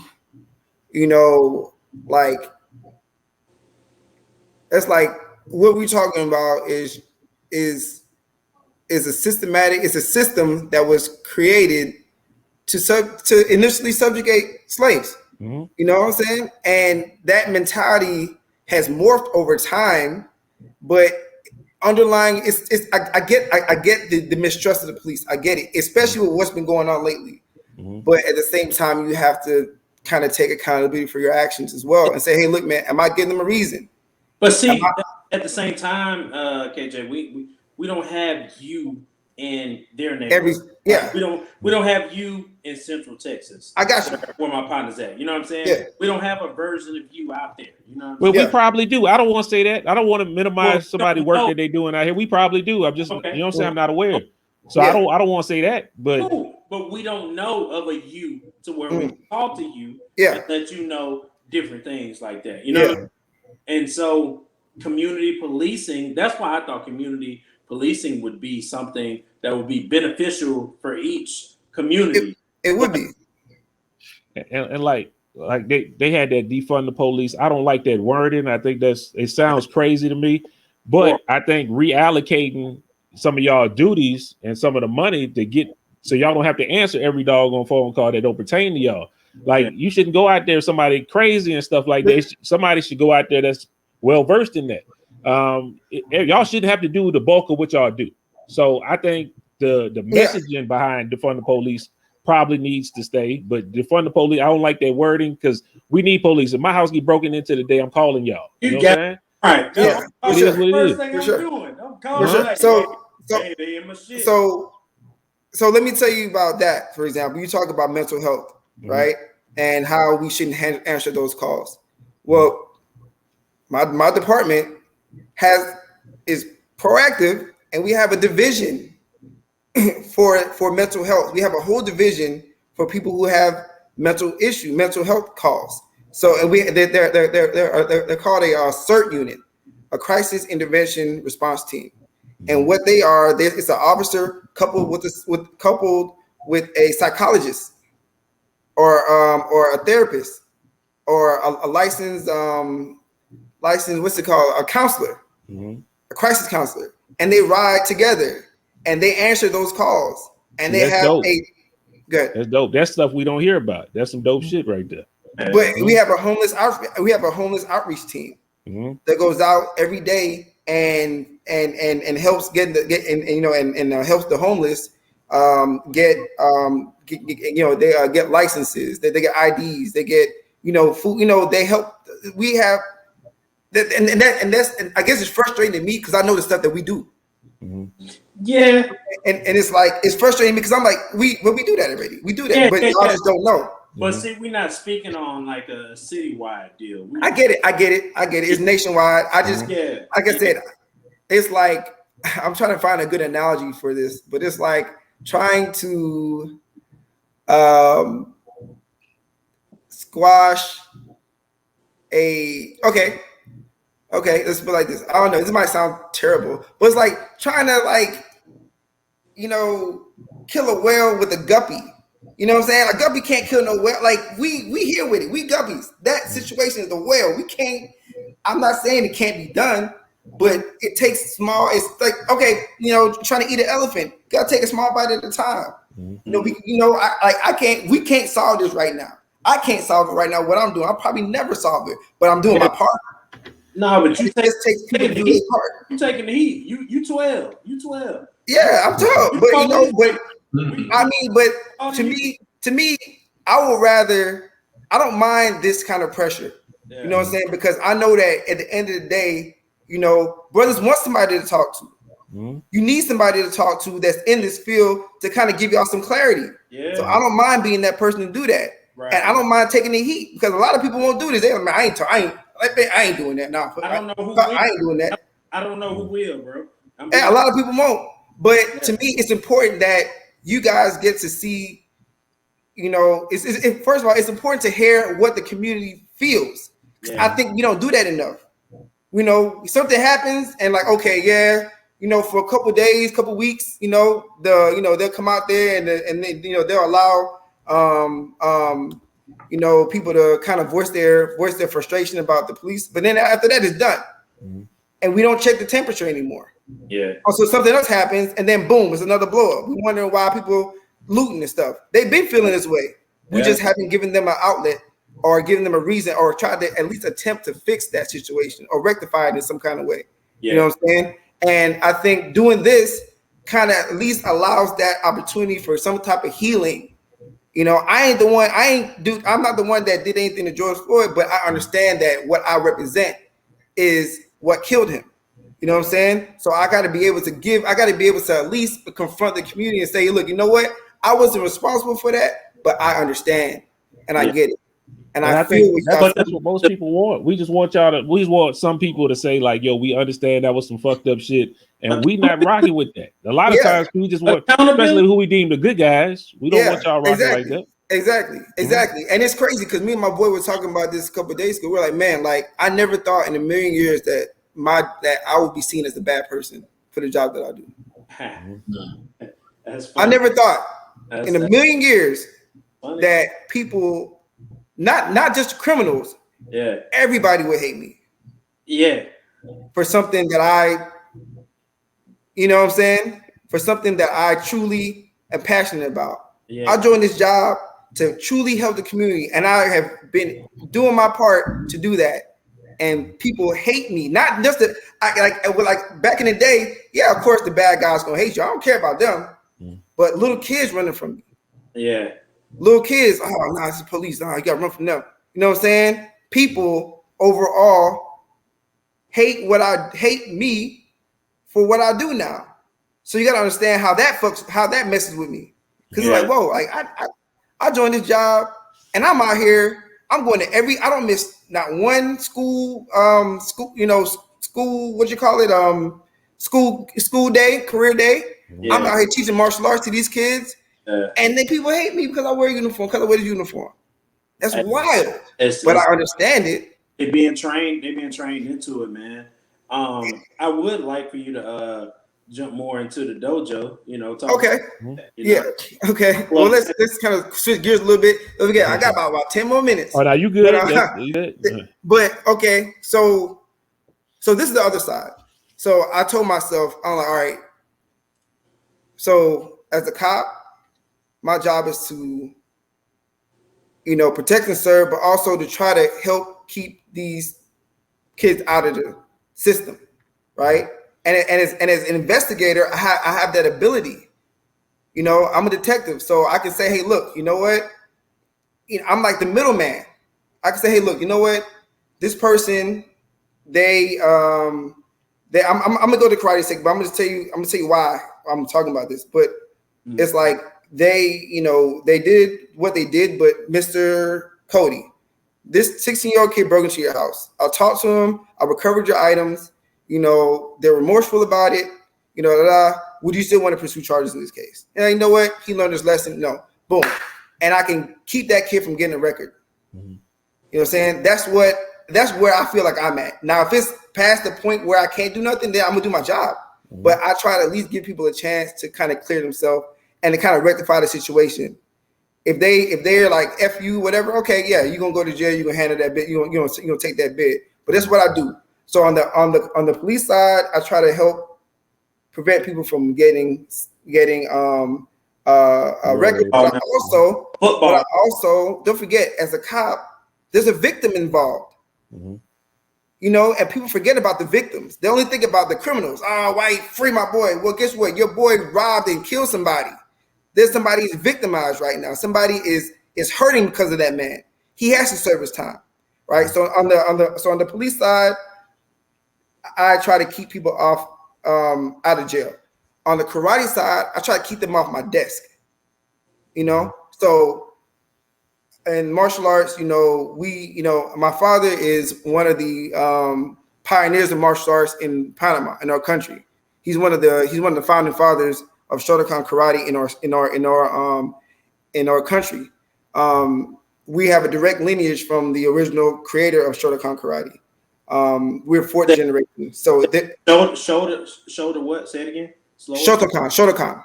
that's like what we're talking about is a systematic. It's a system that was created to initially subjugate slaves. Mm-hmm. You know what I'm saying? And that mentality has morphed over time, but underlying I get the mistrust of the police. I get it, especially with what's been going on lately. Mm-hmm. But at the same time, you have to kind of take accountability for your actions as well and say, hey, look, man, am I giving them a reason? But see, at the same time, KJ, we don't have you in their neighborhood. We don't have you in Central Texas. I got you. Where my partner's at. You know what I'm saying? Yeah. We don't have a version of you out there. You know what I'm saying? We probably do. I don't want to say that. I don't want to minimize somebody's work that they're doing out here. We probably do. I'm just, you know what I'm saying? I'm not aware. So I don't want to say that. But we don't know of a you to where we talk to you and let you know different things like that. You know? And so community policing, that's why I thought community policing would be something that would be beneficial for each community. It would be. And like they had that defund the police. I don't like that wording. I think it sounds crazy to me. But I think reallocating some of y'all duties and some of the money to get so y'all don't have to answer every doggone phone call that don't pertain to y'all. Like you shouldn't go out there somebody crazy and stuff like that. Somebody should go out there that's well versed in that. Y'all shouldn't have to do the bulk of what y'all do. So I think the messaging behind defund the police probably needs to stay. But defund the police, I don't like that wording because we need police. If my house get broken into today, I'm calling y'all. You know what I'm saying? All right. Yeah. It is what it is. Thing I'm doing. I'm calling So let me tell you about that. For example, you talk about mental health, right? And how we shouldn't answer those calls. Well, my department is proactive, and we have a division for mental health. We have a whole division for people who have mental health calls. So, and they're called a CERT unit, a crisis intervention response team. And what they are, it's an officer coupled with a psychologist or a therapist or a licensed what's it called, a counselor, a crisis counselor, and they ride together and they answer those calls and they have dope. That's dope. That's stuff we don't hear about. That's some dope shit right there. But we have a homeless outreach team that goes out every day and helps helps the homeless get licenses, they get IDs, they get food, they help. We have and I guess it's frustrating to me because I know the stuff that we do. Yeah, and it's like it's frustrating because I'm like we do that already. We do that, but y'all just don't know. But see, we're not speaking on like a citywide deal. I get it. It's nationwide. I just like I said, it's like I'm trying to find a good analogy for this, but it's like trying to squash let's put it like this. I don't know. This might sound terrible, but it's like trying to kill a whale with a guppy. You know what I'm saying? A guppy can't kill no whale. Like we here with it. We guppies. That situation is the whale. We can't. I'm not saying it can't be done, but it takes small. It's like trying to eat an elephant. You gotta take a small bite at a time. I can't. We can't solve this right now. I can't solve it right now. What I'm doing, I'll probably never solve it, but I'm doing my part. No, but you It just takes people to do their part. You taking the heat. You 12. You 12. Yeah, I'm told, but you know, but I mean, but to me, I would rather. I don't mind this kind of pressure. Yeah. You know what I'm saying? Because I know that at the end of the day, you know, brothers want somebody to talk to. Mm-hmm. You need somebody to talk to that's in this field to kind of give y'all some clarity. Yeah. So I don't mind being that person to do that, right. And I don't mind taking the heat because a lot of people won't do this. They're like, I ain't doing that now. I don't know who I ain't doing that. I don't know who will, bro. And a lot of people won't. But to me, it's important that you guys get to see. You know, first of all, it's important to hear what the community feels. Yeah. I think we don't do that enough. You know, something happens and like, okay, yeah, you know, for a couple of days, couple of weeks, you know, they'll come out there and they, you know, they'll allow you know, people to kind of voice their frustration about the police. But then after that, it's done, and we don't check the temperature anymore. Yeah. Also, something else happens, and then boom, it's another blow up. We're wondering why people looting and stuff. They've been feeling this way. We just haven't given them an outlet or given them a reason or tried to at least attempt to fix that situation or rectify it in some kind of way. Yeah. You know what I'm saying? And I think doing this kind of at least allows that opportunity for some type of healing. You know, I'm not the one that did anything to George Floyd, but I understand that what I represent is what killed him. You know what I'm saying? So I got to be able to at least confront the community and say, look, you know what? I wasn't responsible for that, but I understand and I get it. And I feel that's what most people want. We just want some people to say like, yo, we understand that was some fucked up shit. And we not rocking with that. A lot of times we just want, especially who we deem the good guys. We don't want y'all rocking like that. Exactly. And it's crazy because me and my boy were talking about this a couple of days ago. We're like, man, like I never thought in a million years that I would be seen as a bad person for the job that I do. I never thought in a million years that people, not just criminals, everybody would hate me. Yeah. For something that you know what I'm saying? For something that I truly am passionate about. Yeah. I joined this job to truly help the community, and I have been doing my part to do that. And people hate me, not just that. Like back in the day, yeah, of course the bad guys gonna hate you. I don't care about them, but little kids running from me. Yeah, little kids. Oh no, it's the police. Oh, you gotta run from them. You know what I'm saying? People overall hate me for what I do now. So you gotta understand how that messes with me. Because it's like, whoa, like I joined this job and I'm out here. I'm going to I don't miss not one school, what you call it? School day, career day. Yeah. I'm out here teaching martial arts to these kids. And then people hate me because I wear a uniform, because I wear the uniform. That's wild. But I understand it. They're being trained into it, man. I would like for you to jump more into the dojo, Okay. Yeah. Okay. Well, let's kind of switch gears a little bit. I got about 10 more minutes. Oh, now you good? But okay, so this is the other side. So I told myself, I'm like, all right. So as a cop, my job is to, protect and serve, but also to try to help keep these kids out of the system, right? And as an investigator, I have that ability. I'm a detective, so I can say, hey, look, you know what? I'm like the middleman. I can say, hey, look, you know what? This person, I'm gonna go to karate sec, but I'm gonna tell you why I'm talking about this. But it's like they did what they did, but Mr. Cody, this 16-year-old kid broke into your house. I talked to him. I recovered your items. They're remorseful about it. Would you still want to pursue charges in this case? And you know what? He learned his lesson. No, boom, and I can keep that kid from getting a record. Mm-hmm. You know what I'm saying? That's where I feel like I'm at now. If it's past the point where I can't do nothing, then I'm gonna do my job. Mm-hmm. But I try to at least give people a chance to kind of clear themselves and to kind of rectify the situation. If they're like F you, whatever, okay, yeah, you're gonna go to jail. You're gonna handle that bit. You're gonna take that bit. But that's what I do. So on the police side, I try to help prevent people from getting record. But I also don't forget, as a cop, there's a victim involved. You know, and people forget about the victims. They only think about the criminals. Oh, why free my boy? Well, guess what? Your boy robbed and killed somebody. There's somebody who's victimized right now. Somebody is hurting because of that man. He has to serve his time, right? So on the police side, I try to keep people off out of jail. On the karate side, I try to keep them off my desk. You know, so in martial arts, you know, my father is one of the pioneers of martial arts in Panama, in our country. He's one of the founding fathers of Shotokan karate in our country. We have a direct lineage from the original creator of Shotokan karate. We're fourth generation. So shoulder what? Say it again. Shotokan. So SHOTOKAN.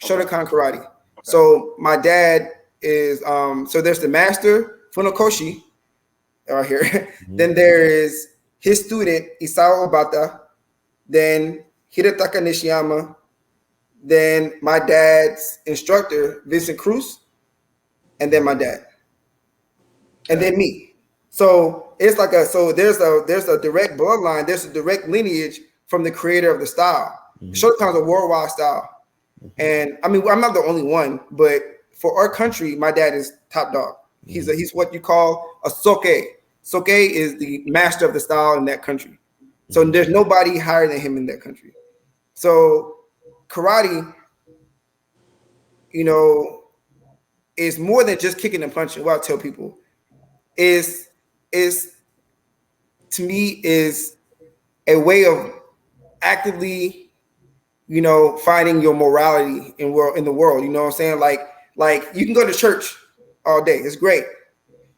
Shotokan karate. Okay. So my dad is so there's the master Funakoshi right here. Then there is his student Isao Obata, then Hirataka Nishiyama, then my dad's instructor Vincent Cruz, and then my dad, and then me. So it's like there's a direct bloodline, there's a direct lineage from the creator of the style. Shotokan is a worldwide style. And I mean, I'm not the only one, but for our country, my dad is top dog. He's what you call a soke. Soke is the master of the style in that country. So there's nobody higher than him in that country. So karate, you know, is more than just kicking and punching. What I tell people is to me is a way of actively, you know, finding your morality in the world. You know what I'm saying? Like you can go to church all day. It's great.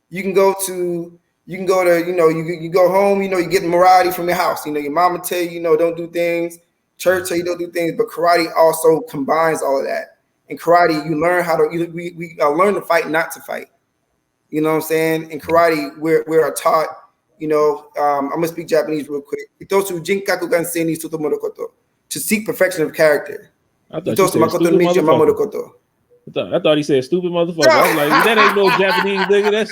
You can go to, you know, you go home, you know, you get morality from your house. You know, your mama tell you, you know, don't do things. Church tell you don't do things. But karate also combines all of that. In karate, you learn how to, we learn to fight, not to fight. You know what I'm saying? In karate, we're taught, you know, I'm going to speak Japanese real quick. Itosu jinkaku gansei ni sutomoru koto. To seek perfection of character. I thought he said stupid motherfucker. I thought he said stupid motherfucker. I was like, that ain't no Japanese nigga. That's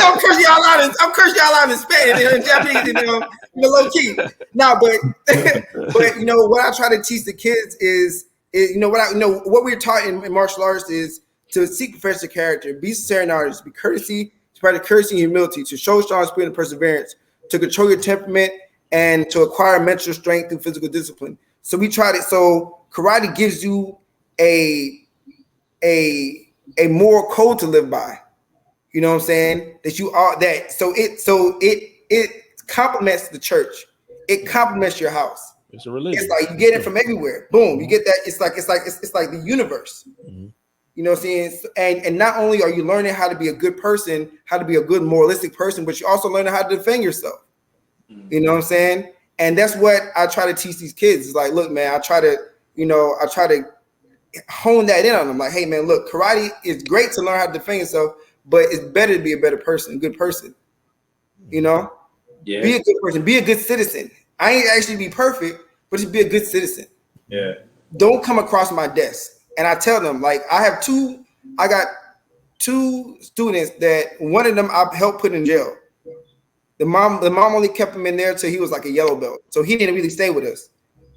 I'm cursing y'all out in Spanish and Japanese, you know, low key. No, but you know what I try to teach the kids is you know what we're taught in martial arts is to seek perfection of character, be sincere in artists, be courtesy. Practice courtesy and humility, to show strong spirit and perseverance, to control your temperament, and to acquire mental strength through physical discipline. So we tried it. So karate gives you a moral code to live by. You know what I'm saying? That you are that. So it complements the church. It complements your house. It's a religion. It's like you get it from everywhere. Boom, you get that. It's like the universe. You know what I'm saying? And not only are you learning how to be a good person, how to be a good moralistic person, but you also learning how to defend yourself. You know what I'm saying? And that's what I try to teach these kids. It's like, look, man, I try to hone that in on them. Like, hey, man, look, karate is great to learn how to defend yourself, but it's better to be a better person, a good person. You know? Yeah. Be a good person. Be a good citizen. I ain't actually be perfect, but just be a good citizen. Yeah. Don't come across my desk. And I tell them, like, I got two students that one of them I helped put in jail. The mom only kept him in there till he was like a yellow belt. So he didn't really stay with us.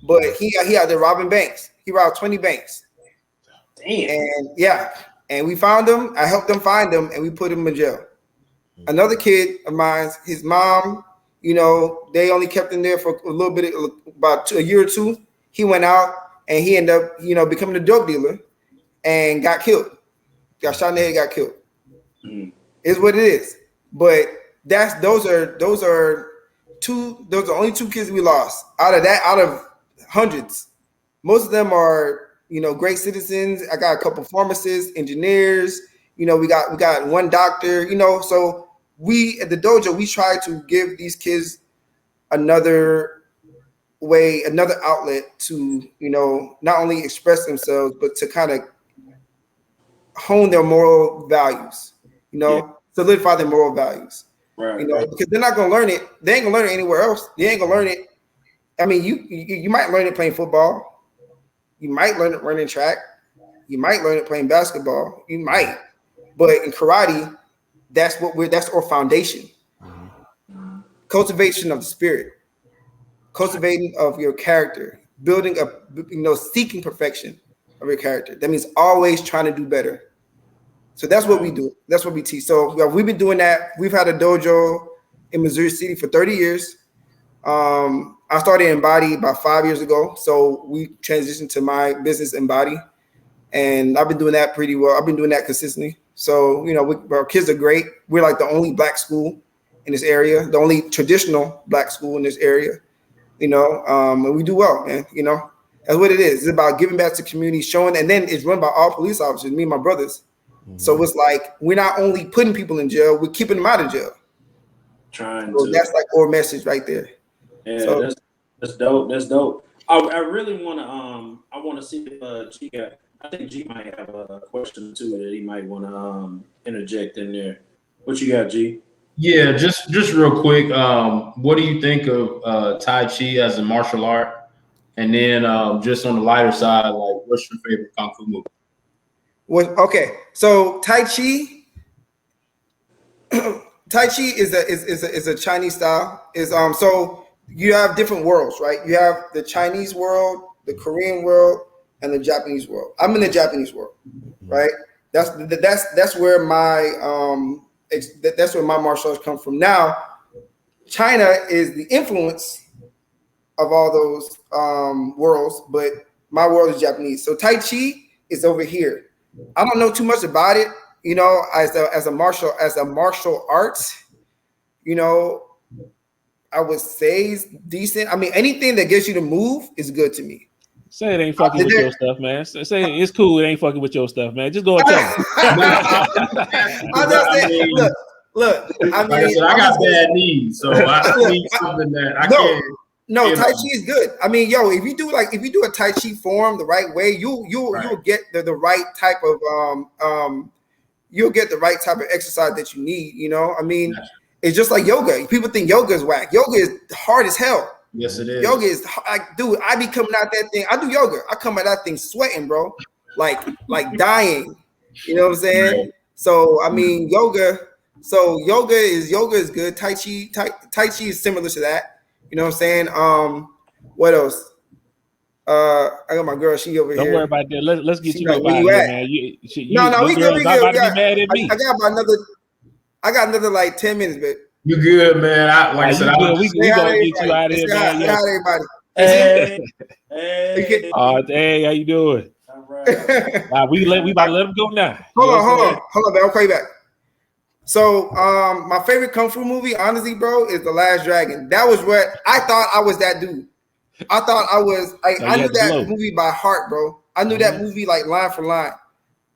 But he out there robbing banks. He robbed 20 banks. Damn. And yeah. And we found him. I helped them find him and we put him in jail. Another kid of mine, his mom, you know, they only kept him there for a little bit, about a year or two. He went out. And he ended up, you know, becoming a drug dealer and got killed. Got shot in the head, got killed. Is what it is. But those are only two kids we lost. Out of hundreds. Most of them are, you know, great citizens. I got a couple pharmacists, engineers, you know, we got one doctor, you know. So we at the dojo, we try to give these kids another outlet to, you know, not only express themselves, but to kind of hone their moral values, you know, solidify their moral values. Right. You know, because they're not gonna learn it. They ain't gonna learn it anywhere else. They ain't gonna learn it. I mean, you might learn it playing football. You might learn it running track. You might learn it playing basketball. You might, but in karate, that's our foundation. Cultivation of the spirit, cultivating of your character, building up, seeking perfection of your character. That means always trying to do better. So that's what we do. That's what we teach. So we've been doing that. We've had a dojo in Missouri City for 30 years. I started Embody about 5 years ago. So we transitioned to my business Embody. And I've been doing that pretty well. I've been doing that consistently. So, our kids are great. We're like the only black school in this area, the only traditional black school in this area, and we do well, man. That's what it is. It's about giving back to the community, showing, and then it's run by all police officers, me and my brothers. Mm-hmm. So it's like, we're not only putting people in jail, we're keeping them out of jail. That's like our message right there. Yeah, so, that's dope. That's dope. I really want to, I want to see if G got, I think G might have a question too that he might want to interject in there. What you got, G? Yeah, just real quick. What do you think of Tai Chi as a martial art? And then just on the lighter side, like, what's your favorite kung fu movie? Okay, so Tai Chi is a Chinese style. So you have different worlds, right? You have the Chinese world, the Korean world, and the Japanese world. I'm in the Japanese world, right? That's where my that's where my martial arts come from. Now, China is the influence of all those worlds, but my world is Japanese. So Tai Chi is over here. I don't know too much about it, as a martial arts. I would say it's decent. I mean, anything that gets you to move is good to me. Say it ain't fucking with your stuff, man. Say it's cool. It ain't fucking with your stuff, man. Just go and tell me. I'm just saying, look. I mean, I got bad knees, so I need something that I can't. No, Tai Chi is good. I mean, if you do a Tai Chi form the right way, you'll get the right type of you'll get the right type of exercise that you need. I mean, it's just like yoga. People think yoga is whack. Yoga is hard as hell. Yes, it is. Yoga is dude. I be coming out that thing. I do yoga. I come out that thing sweating, bro, like dying. You know what I'm saying? Right. So I mean, yoga. So yoga is good. Tai Chi is similar to that. You know what I'm saying? What else? I got my girl. She over here. Don't worry about that. Let's get you like, up out of here, man. No, we good. We good. Be mad at me. I got another like 10 minutes, but you good, man. Like I said, we gonna get you out of here, man. Say hi to everybody. Hey. Hey, how you doing? All right. We about to let him go now. Hold on, man. I'll call you back. So, my favorite kung fu movie, honestly, bro, is The Last Dragon. That was what I thought. I was that dude. I thought I was. I knew that movie by heart, bro. I knew that movie like line for line.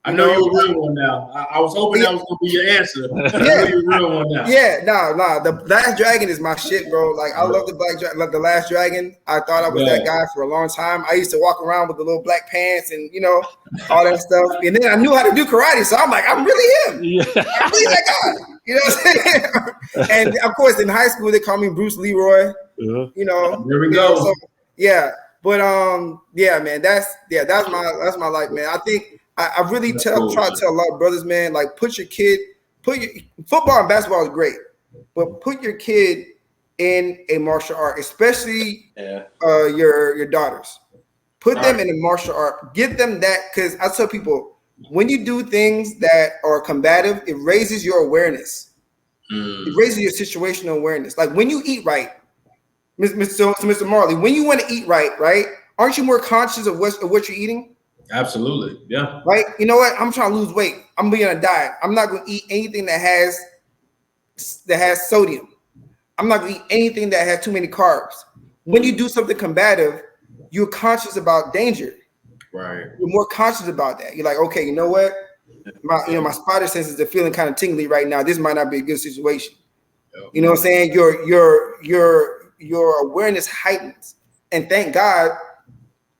I know you're a real one now. I was hoping that was gonna be your answer. Yeah, you're a real one now. Yeah, nah. The Last Dragon is my shit, bro. Like I love the Last Dragon. I thought I was that guy for a long time. I used to walk around with the little black pants and all that stuff. And then I knew how to do karate, so I'm like, I'm really him. Yeah. I'm really that guy. You know what I'm saying? And of course, in high school they call me Bruce Leroy. There we go. So, yeah, but yeah, man. That's my life, man. I think. I really try to tell a lot of brothers, man, like put your football and basketball is great, but put your kid in a martial art, especially your daughters. Put them in a martial art. Give them that, because I tell people, when you do things that are combative, it raises your awareness. It raises your situational awareness. Like when you eat right, Mr. Marley, when you want to eat right, aren't you more conscious of what you're eating? Absolutely, yeah. Right? You know what? I'm trying to lose weight. I'm being on a diet. I'm not going to eat anything that has sodium. I'm not going to eat anything that has too many carbs. When you do something combative, you're conscious about danger. Right. You're more conscious about that. You're like, okay, you know what? My spider senses are feeling kind of tingly right now. This might not be a good situation. Yep. You know what I'm saying? Your awareness heightens, and thank God.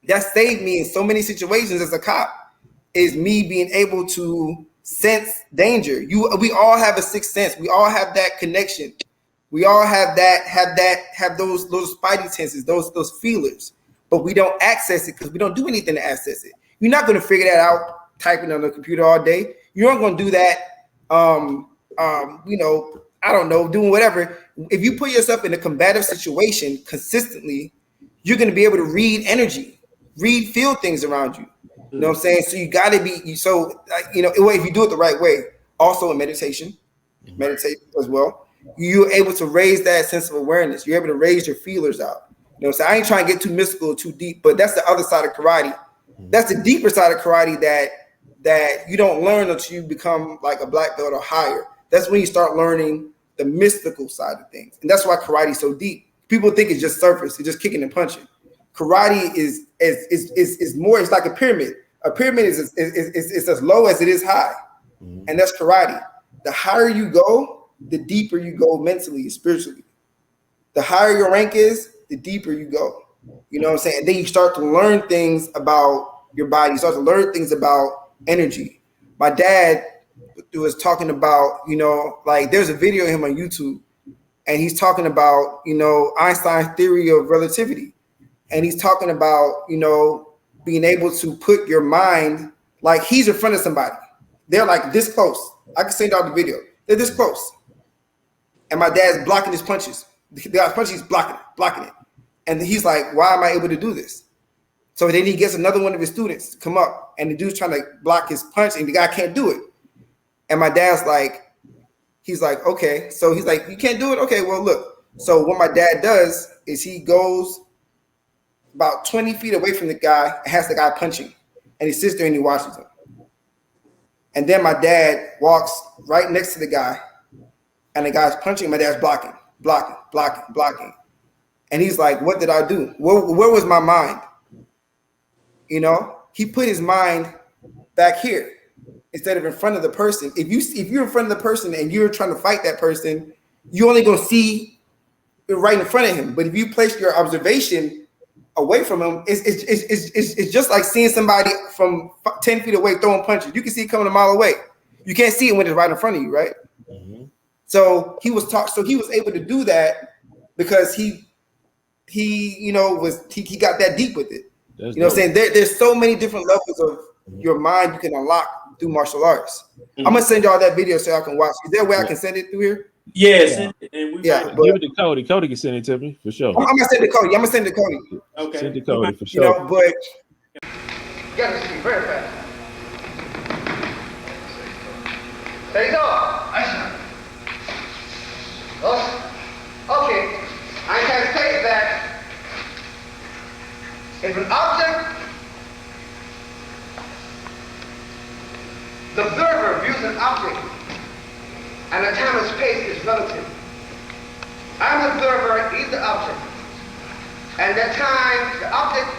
That saved me in so many situations as a cop, is me being able to sense danger. We all have a sixth sense. We all have that connection. We all have those spidey senses, those feelers, but we don't access it because we don't do anything to access it. You're not going to figure that out typing on the computer all day. You're not going to do that. I don't know, doing whatever. If you put yourself in a combative situation consistently, you're going to be able to read energy, feel things around you. You know what I'm saying? So you got to be if you do it the right way. Also in meditate as well. You're able to raise that sense of awareness. You're able to raise your feelers out. You know what I'm saying? I ain't trying to get too mystical or too deep, but that's the other side of karate. That's the deeper side of karate that you don't learn until you become like a black belt or higher. That's when you start learning the mystical side of things. And that's why karate is so deep. People think it's just surface, it's just kicking and punching. Karate is more, it's like a pyramid. A pyramid is as low as it is high. And that's karate. The higher you go, the deeper you go mentally and spiritually. The higher your rank is, the deeper you go. You know what I'm saying? And then you start to learn things about your body. You start to learn things about energy. My dad was talking about, like there's a video of him on YouTube and he's talking about, Einstein's theory of relativity. And he's talking about, being able to put your mind, like he's in front of somebody. They're like this close. I can send out the video. They're this close. And my dad's blocking his punches. The guy's punching, he's blocking it. And he's like, why am I able to do this? So then he gets another one of his students to come up and the dude's trying to block his punch and the guy can't do it. And my dad's like, he's like, okay. So he's like, you can't do it? Okay, well, look. So what my dad does is he goes about 20 feet away from the guy and has the guy punching. And he sits there and he watches him. And then my dad walks right next to the guy and the guy's punching. My dad's blocking. And he's like, what did I do? Where was my mind? He put his mind back here instead of in front of the person. If you're in front of the person and you're trying to fight that person, you're only going to see right in front of him. But if you place your observation away from him, it's just like seeing somebody from 10 feet away throwing punches. You can see it coming a mile away. You can't see it when it's right in front of you, right? Mm-hmm. So he was able to do that because he got that deep with it. That's what I'm saying? There's so many different levels of your mind you can unlock through martial arts. I'm gonna send y'all that video so y'all can watch. Is there a way I can send it through here? Yes. Yeah. Give it to Cody. Cody can send it to me for sure. I'm gonna send it to Cody. Okay. Send it to Cody for sure. But you gotta see very fast. There you go. Okay. I can say that if an object, the observer views an object, and the time and space is relative. I'm the observer, he's the object. And that time, the object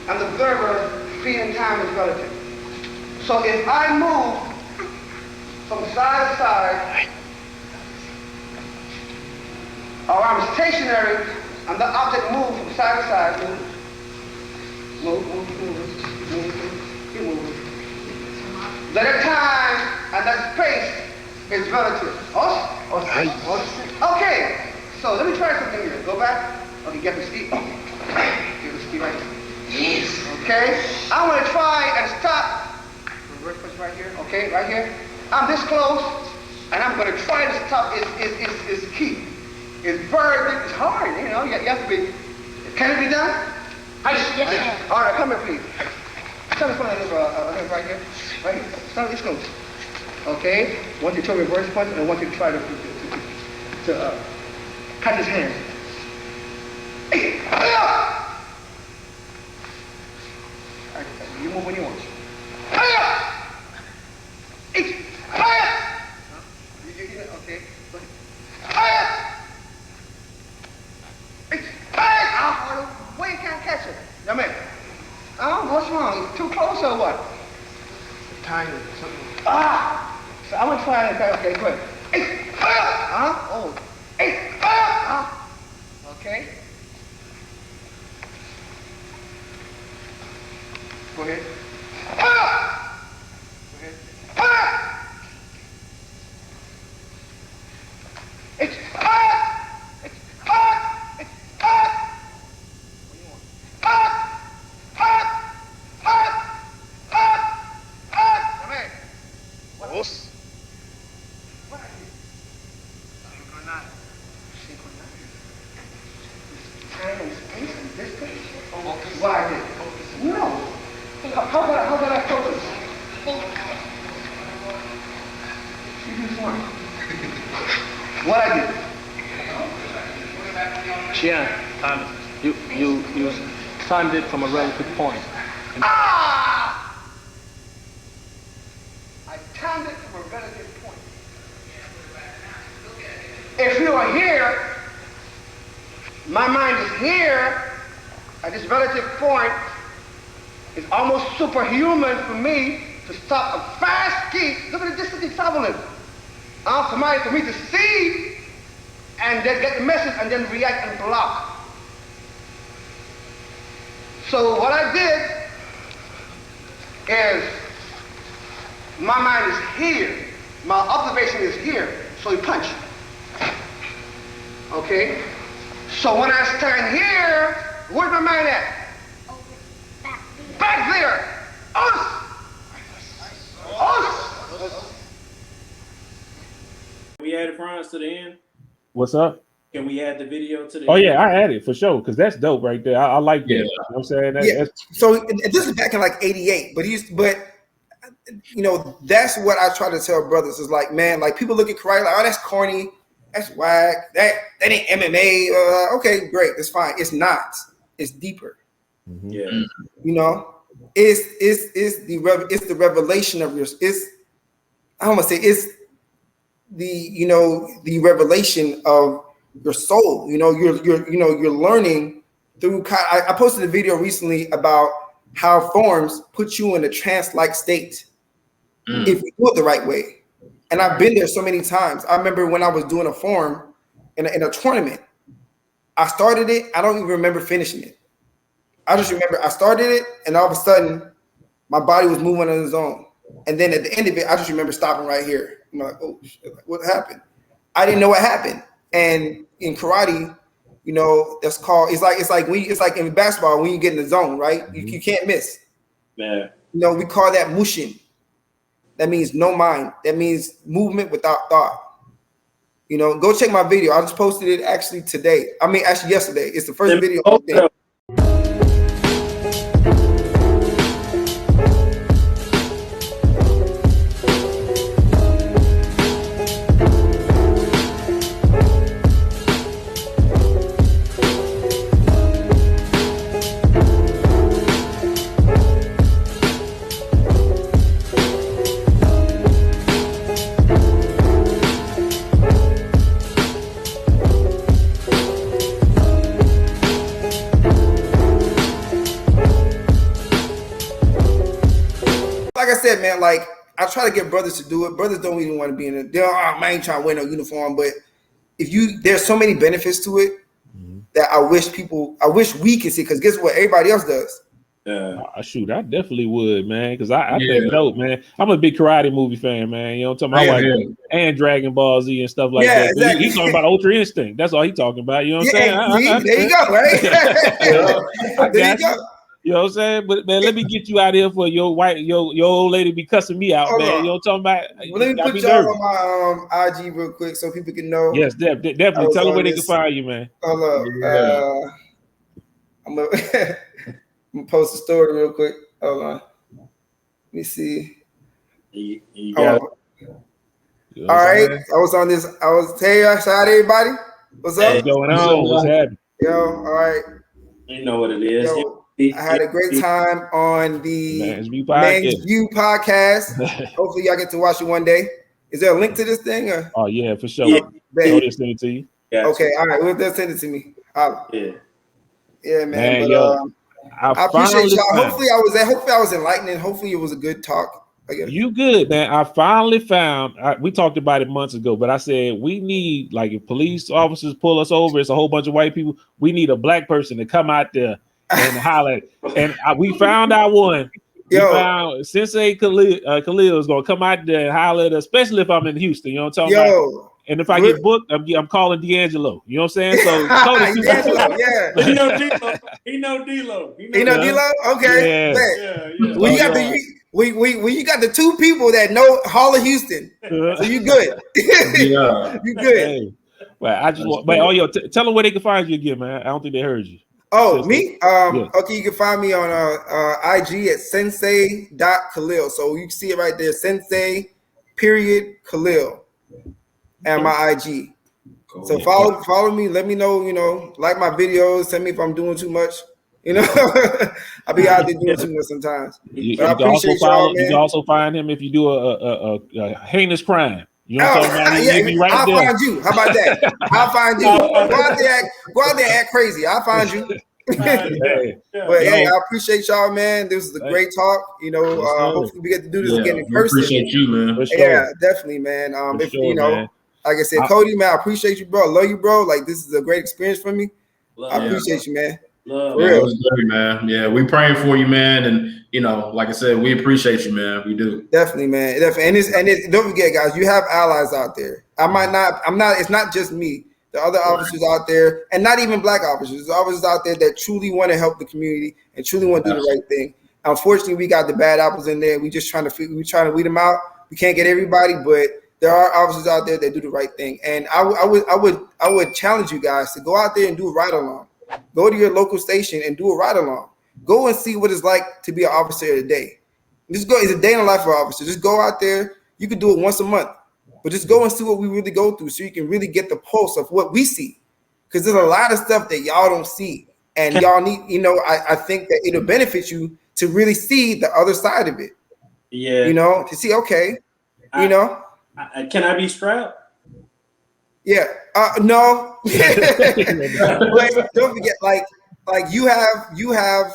and the observer feeling time is relative. So if I move from side to side, or I'm stationary and the object moves from side to side, move, keep moving. That time and that space is relative. Okay, so let me try something here. Go back. Okay, get the ski. Get the ski right here. Okay, I want to try and stop. Reverse push right here. Okay, right here. I'm this close, and I'm going to try to stop. It's key. It's it's hard. You have to be. Can it be done? Yes. All right, come here, please. Start this one right here. Right here. Start this close. Okay. Want you to reverse punch, and I want you to try to catch his hand. You move when you want. Okay. Why you can't catch it? I mean, what's wrong? It's too close or what? Tiny. So I'm gonna try it. Okay, go ahead. Okay. Go ahead. Go ahead. It's hot! It's hot! It's hot! Hot! Hot! Hot! Hot! Hot! Come here. What I did? Synchronize. Time and space and distance. What I did? No. How about I focus? You do one. What I did? Chian, you timed it from a relative point. Ah! I timed it from a relative point. If you are here, my mind is here at this relative point. It's almost superhuman for me to stop a fast geek. Look at the distance he's traveling. For me to see and then get the message and then react and block. So what I did is my mind is here. My observation is here. So you punch. Okay? So when I stand here, where's my mind at? Back there! Us! Us! We added France to the end. What's up? Can we add the video to the Oh end? yeah, I added for sure because that's dope right there. I like that. Yeah. You know what I'm saying? That's, So this is back in like '88, but that's what I try to tell brothers is like, man, like people look at karate like, oh, that's corny, that's whack, that ain't MMA. Okay, great, that's fine. It's not. It's deeper. Yeah. You know, it's the revelation of your. I don't want to say it's the revelation of your soul. You're learning through. I posted a video recently about how forms put you in a trance-like state if you do it the right way. And I've been there so many times. I remember when I was doing a form in a tournament. I started it. I don't even remember finishing it. I just remember I started it, and all of a sudden, my body was moving on its own. And then at the end of it, I just remember stopping right here. I'm like, oh shit, what happened? I didn't know what happened. And in karate, that's called. It's like in basketball when you get in the zone, right? You can't miss. Yeah. We call that mushin. That means no mind. That means movement without thought. Go check my video. I just posted it actually today. Actually yesterday. It's the first video. Like I said, man, like I try to get brothers to do it. Brothers don't even want to be in it. They're man, I ain't trying to wear no uniform. But there's so many benefits to it that I wish we could see. Because guess what? Everybody else does. Yeah. Shoot, I definitely would, man. Because I think dope, man. I'm a big karate movie fan, man. You know what I'm talking about? Like, and Dragon Ball Z and stuff like that. Exactly. He's talking about Ultra Instinct. That's all he's talking about. You know what I'm saying? There you go, right? There you go. You know what I'm saying? But man, let me get you out here for your old lady be cussing me out, man. You know what I'm talking about? Well, let me put y'all on my IG real quick so people can know. Yes, definitely. Tell them where they can find you, man. Hold up. I'm gonna post a story real quick. Hold on. Let me see. You got all right. Hey, shout out everybody. What's up? What's going on? What's happening? Yo, all right. You know what it is. Yo, I had a great time on the Man's View podcast. Hopefully, y'all get to watch it one day. Is there a link to this thing? Or? Oh yeah, for sure. Yeah. I'll just send it to you. Gotcha. Okay, all right. We'll just send it to me. Yeah, man. But, I appreciate y'all. Hopefully, I was enlightening. Hopefully, it was a good talk. You good, man. I finally found. We talked about it months ago, but I said we need, like, if police officers pull us over, it's a whole bunch of white people. We need a black person to come out there and holler. And we found our one. Sensei Khalil is gonna come out there and holler at us, especially if I'm in Houston. You know what I'm talking about? And if I get booked, I'm calling D'Angelo. You know what I'm saying? So D'Angelo, yeah. He know D-Lo. He know D-Lo. He know D-Lo? Okay. Yeah. Well, you got the two people that know Hall of Houston. So you good. Yeah. You good. Hey, well, I just want, but tell them where they can find you again, man. I don't think they heard you. Oh, me? Okay, you can find me on IG at sensei.khalil. So you can see it right there, Sensei Khalil and my IG. Cool. So follow me, let me know, like my videos, tell me if I'm doing too much. I'll be out there doing too much sometimes. I appreciate y'all, man. You can also find him if you do a heinous crime. You know what I'm talking about? I'll find you. How about that? I'll find you. Go out there and act crazy. I'll find you. But hey, I appreciate y'all, man. This was a great talk. Hopefully we get to do this again in person. Appreciate you, man. Yeah, definitely, man. Man. Like I said, Cody, man, I appreciate you, bro. I love you, bro. Like, this is a great experience for me. I appreciate you, man. Love, for real. It was good, man. Yeah, we praying for you, man. And like I said, we appreciate you, man. We do. Definitely, man. Definitely. And don't forget, guys, you have allies out there. It's not just me. The other officers out there, and not even black officers. There's officers out there that truly want to help the community and truly want to do the right thing. Unfortunately, we got the bad apples in there. We're trying to weed them out. We can't get everybody, but there are officers out there that do the right thing. And I would challenge you guys to go out there and do a ride along. Go to your local station and do a ride along. Go and see what it's like to be an officer today. It's a day in the life of an officer. Just go out there. You can do it once a month, but just go and see what we really go through, so you can really get the pulse of what we see. Because there's a lot of stuff that y'all don't see, and y'all need. I think that it'll benefit you to really see the other side of it. Yeah. To see. Okay. Can I be strapped? Yeah. No. But don't forget, like you have,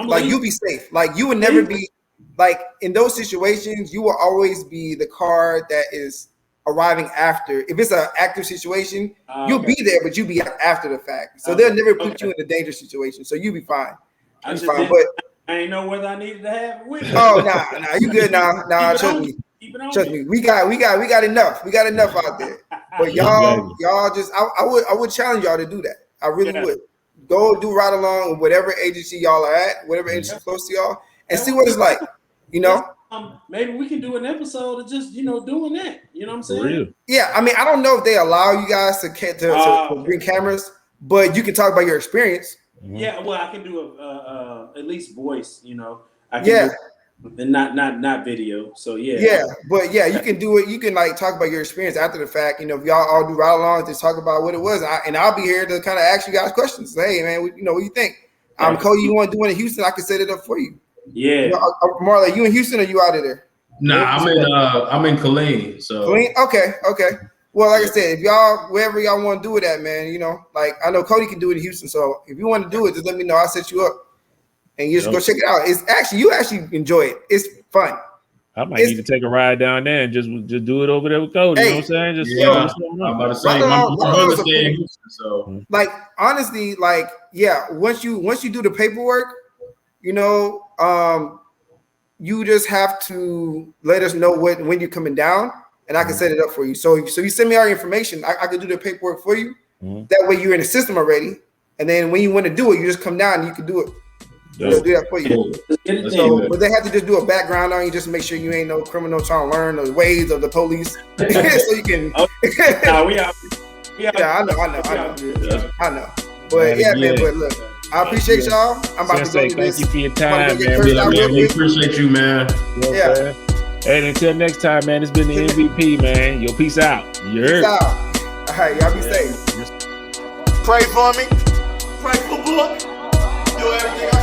like, you'll be safe. Like, you would never be, like, in those situations, you will always be the car that is arriving after. If it's an active situation, you'll be there, but you'll be after the fact. So they'll never put you in a dangerous situation. So you'll be fine. I ain't know whether I needed to have it with me. Oh, nah, you good now. Nah, trust me. Trust me, we got enough. We got enough out there. But y'all just, I would challenge y'all to do that. I really would. Go do ride along with whatever agency y'all are at, whatever agency close to y'all, and see what it's like. Maybe we can do an episode of just doing that. You know what I'm saying? Yeah, I mean, I don't know if they allow you guys to bring cameras, but you can talk about your experience. Yeah, well, I can do at least voice. I can do, and not video. So but you can do it. You can talk about your experience after the fact. If y'all all do ride along, just talk about what it was, and I'll be here to kind of ask you guys questions. Say, hey man, what you think? I'm Cody. You want to do it in Houston? I can set it up for you. Yeah. Marla, you in Houston or you out of there? Nah, I'm in Khalil. So Khalil? Okay. Well, like I said, if y'all wherever y'all want to do it at, man, I know Cody can do it in Houston. So if you want to do it, just let me know. I'll set you up. And you just go check it out. You actually enjoy it. It's fun. I might need to take a ride down there and just do it over there with Cody. You know what I'm saying? I'm about to say my brother's in Houston, so honestly, once you do the paperwork, you just have to let us know when you're coming down, and I can set it up for you. So you send me all your information, I can do the paperwork for you. That way you're in the system already, and then when you want to do it, you just come down and you can do it. They'll do that for you. So, but they have to just do a background on you, just to make sure you ain't no criminal trying to learn the ways of the police, so you can. We out. Yeah, I know. But man. But look, I appreciate y'all. I'm about to go do this. Thank you for your time, man. We appreciate you, man. And until next time, man. It's been the MVP, man. Yo, peace out. Peace out. All right, y'all be safe. Pray for me. Pray for Book. Do everything I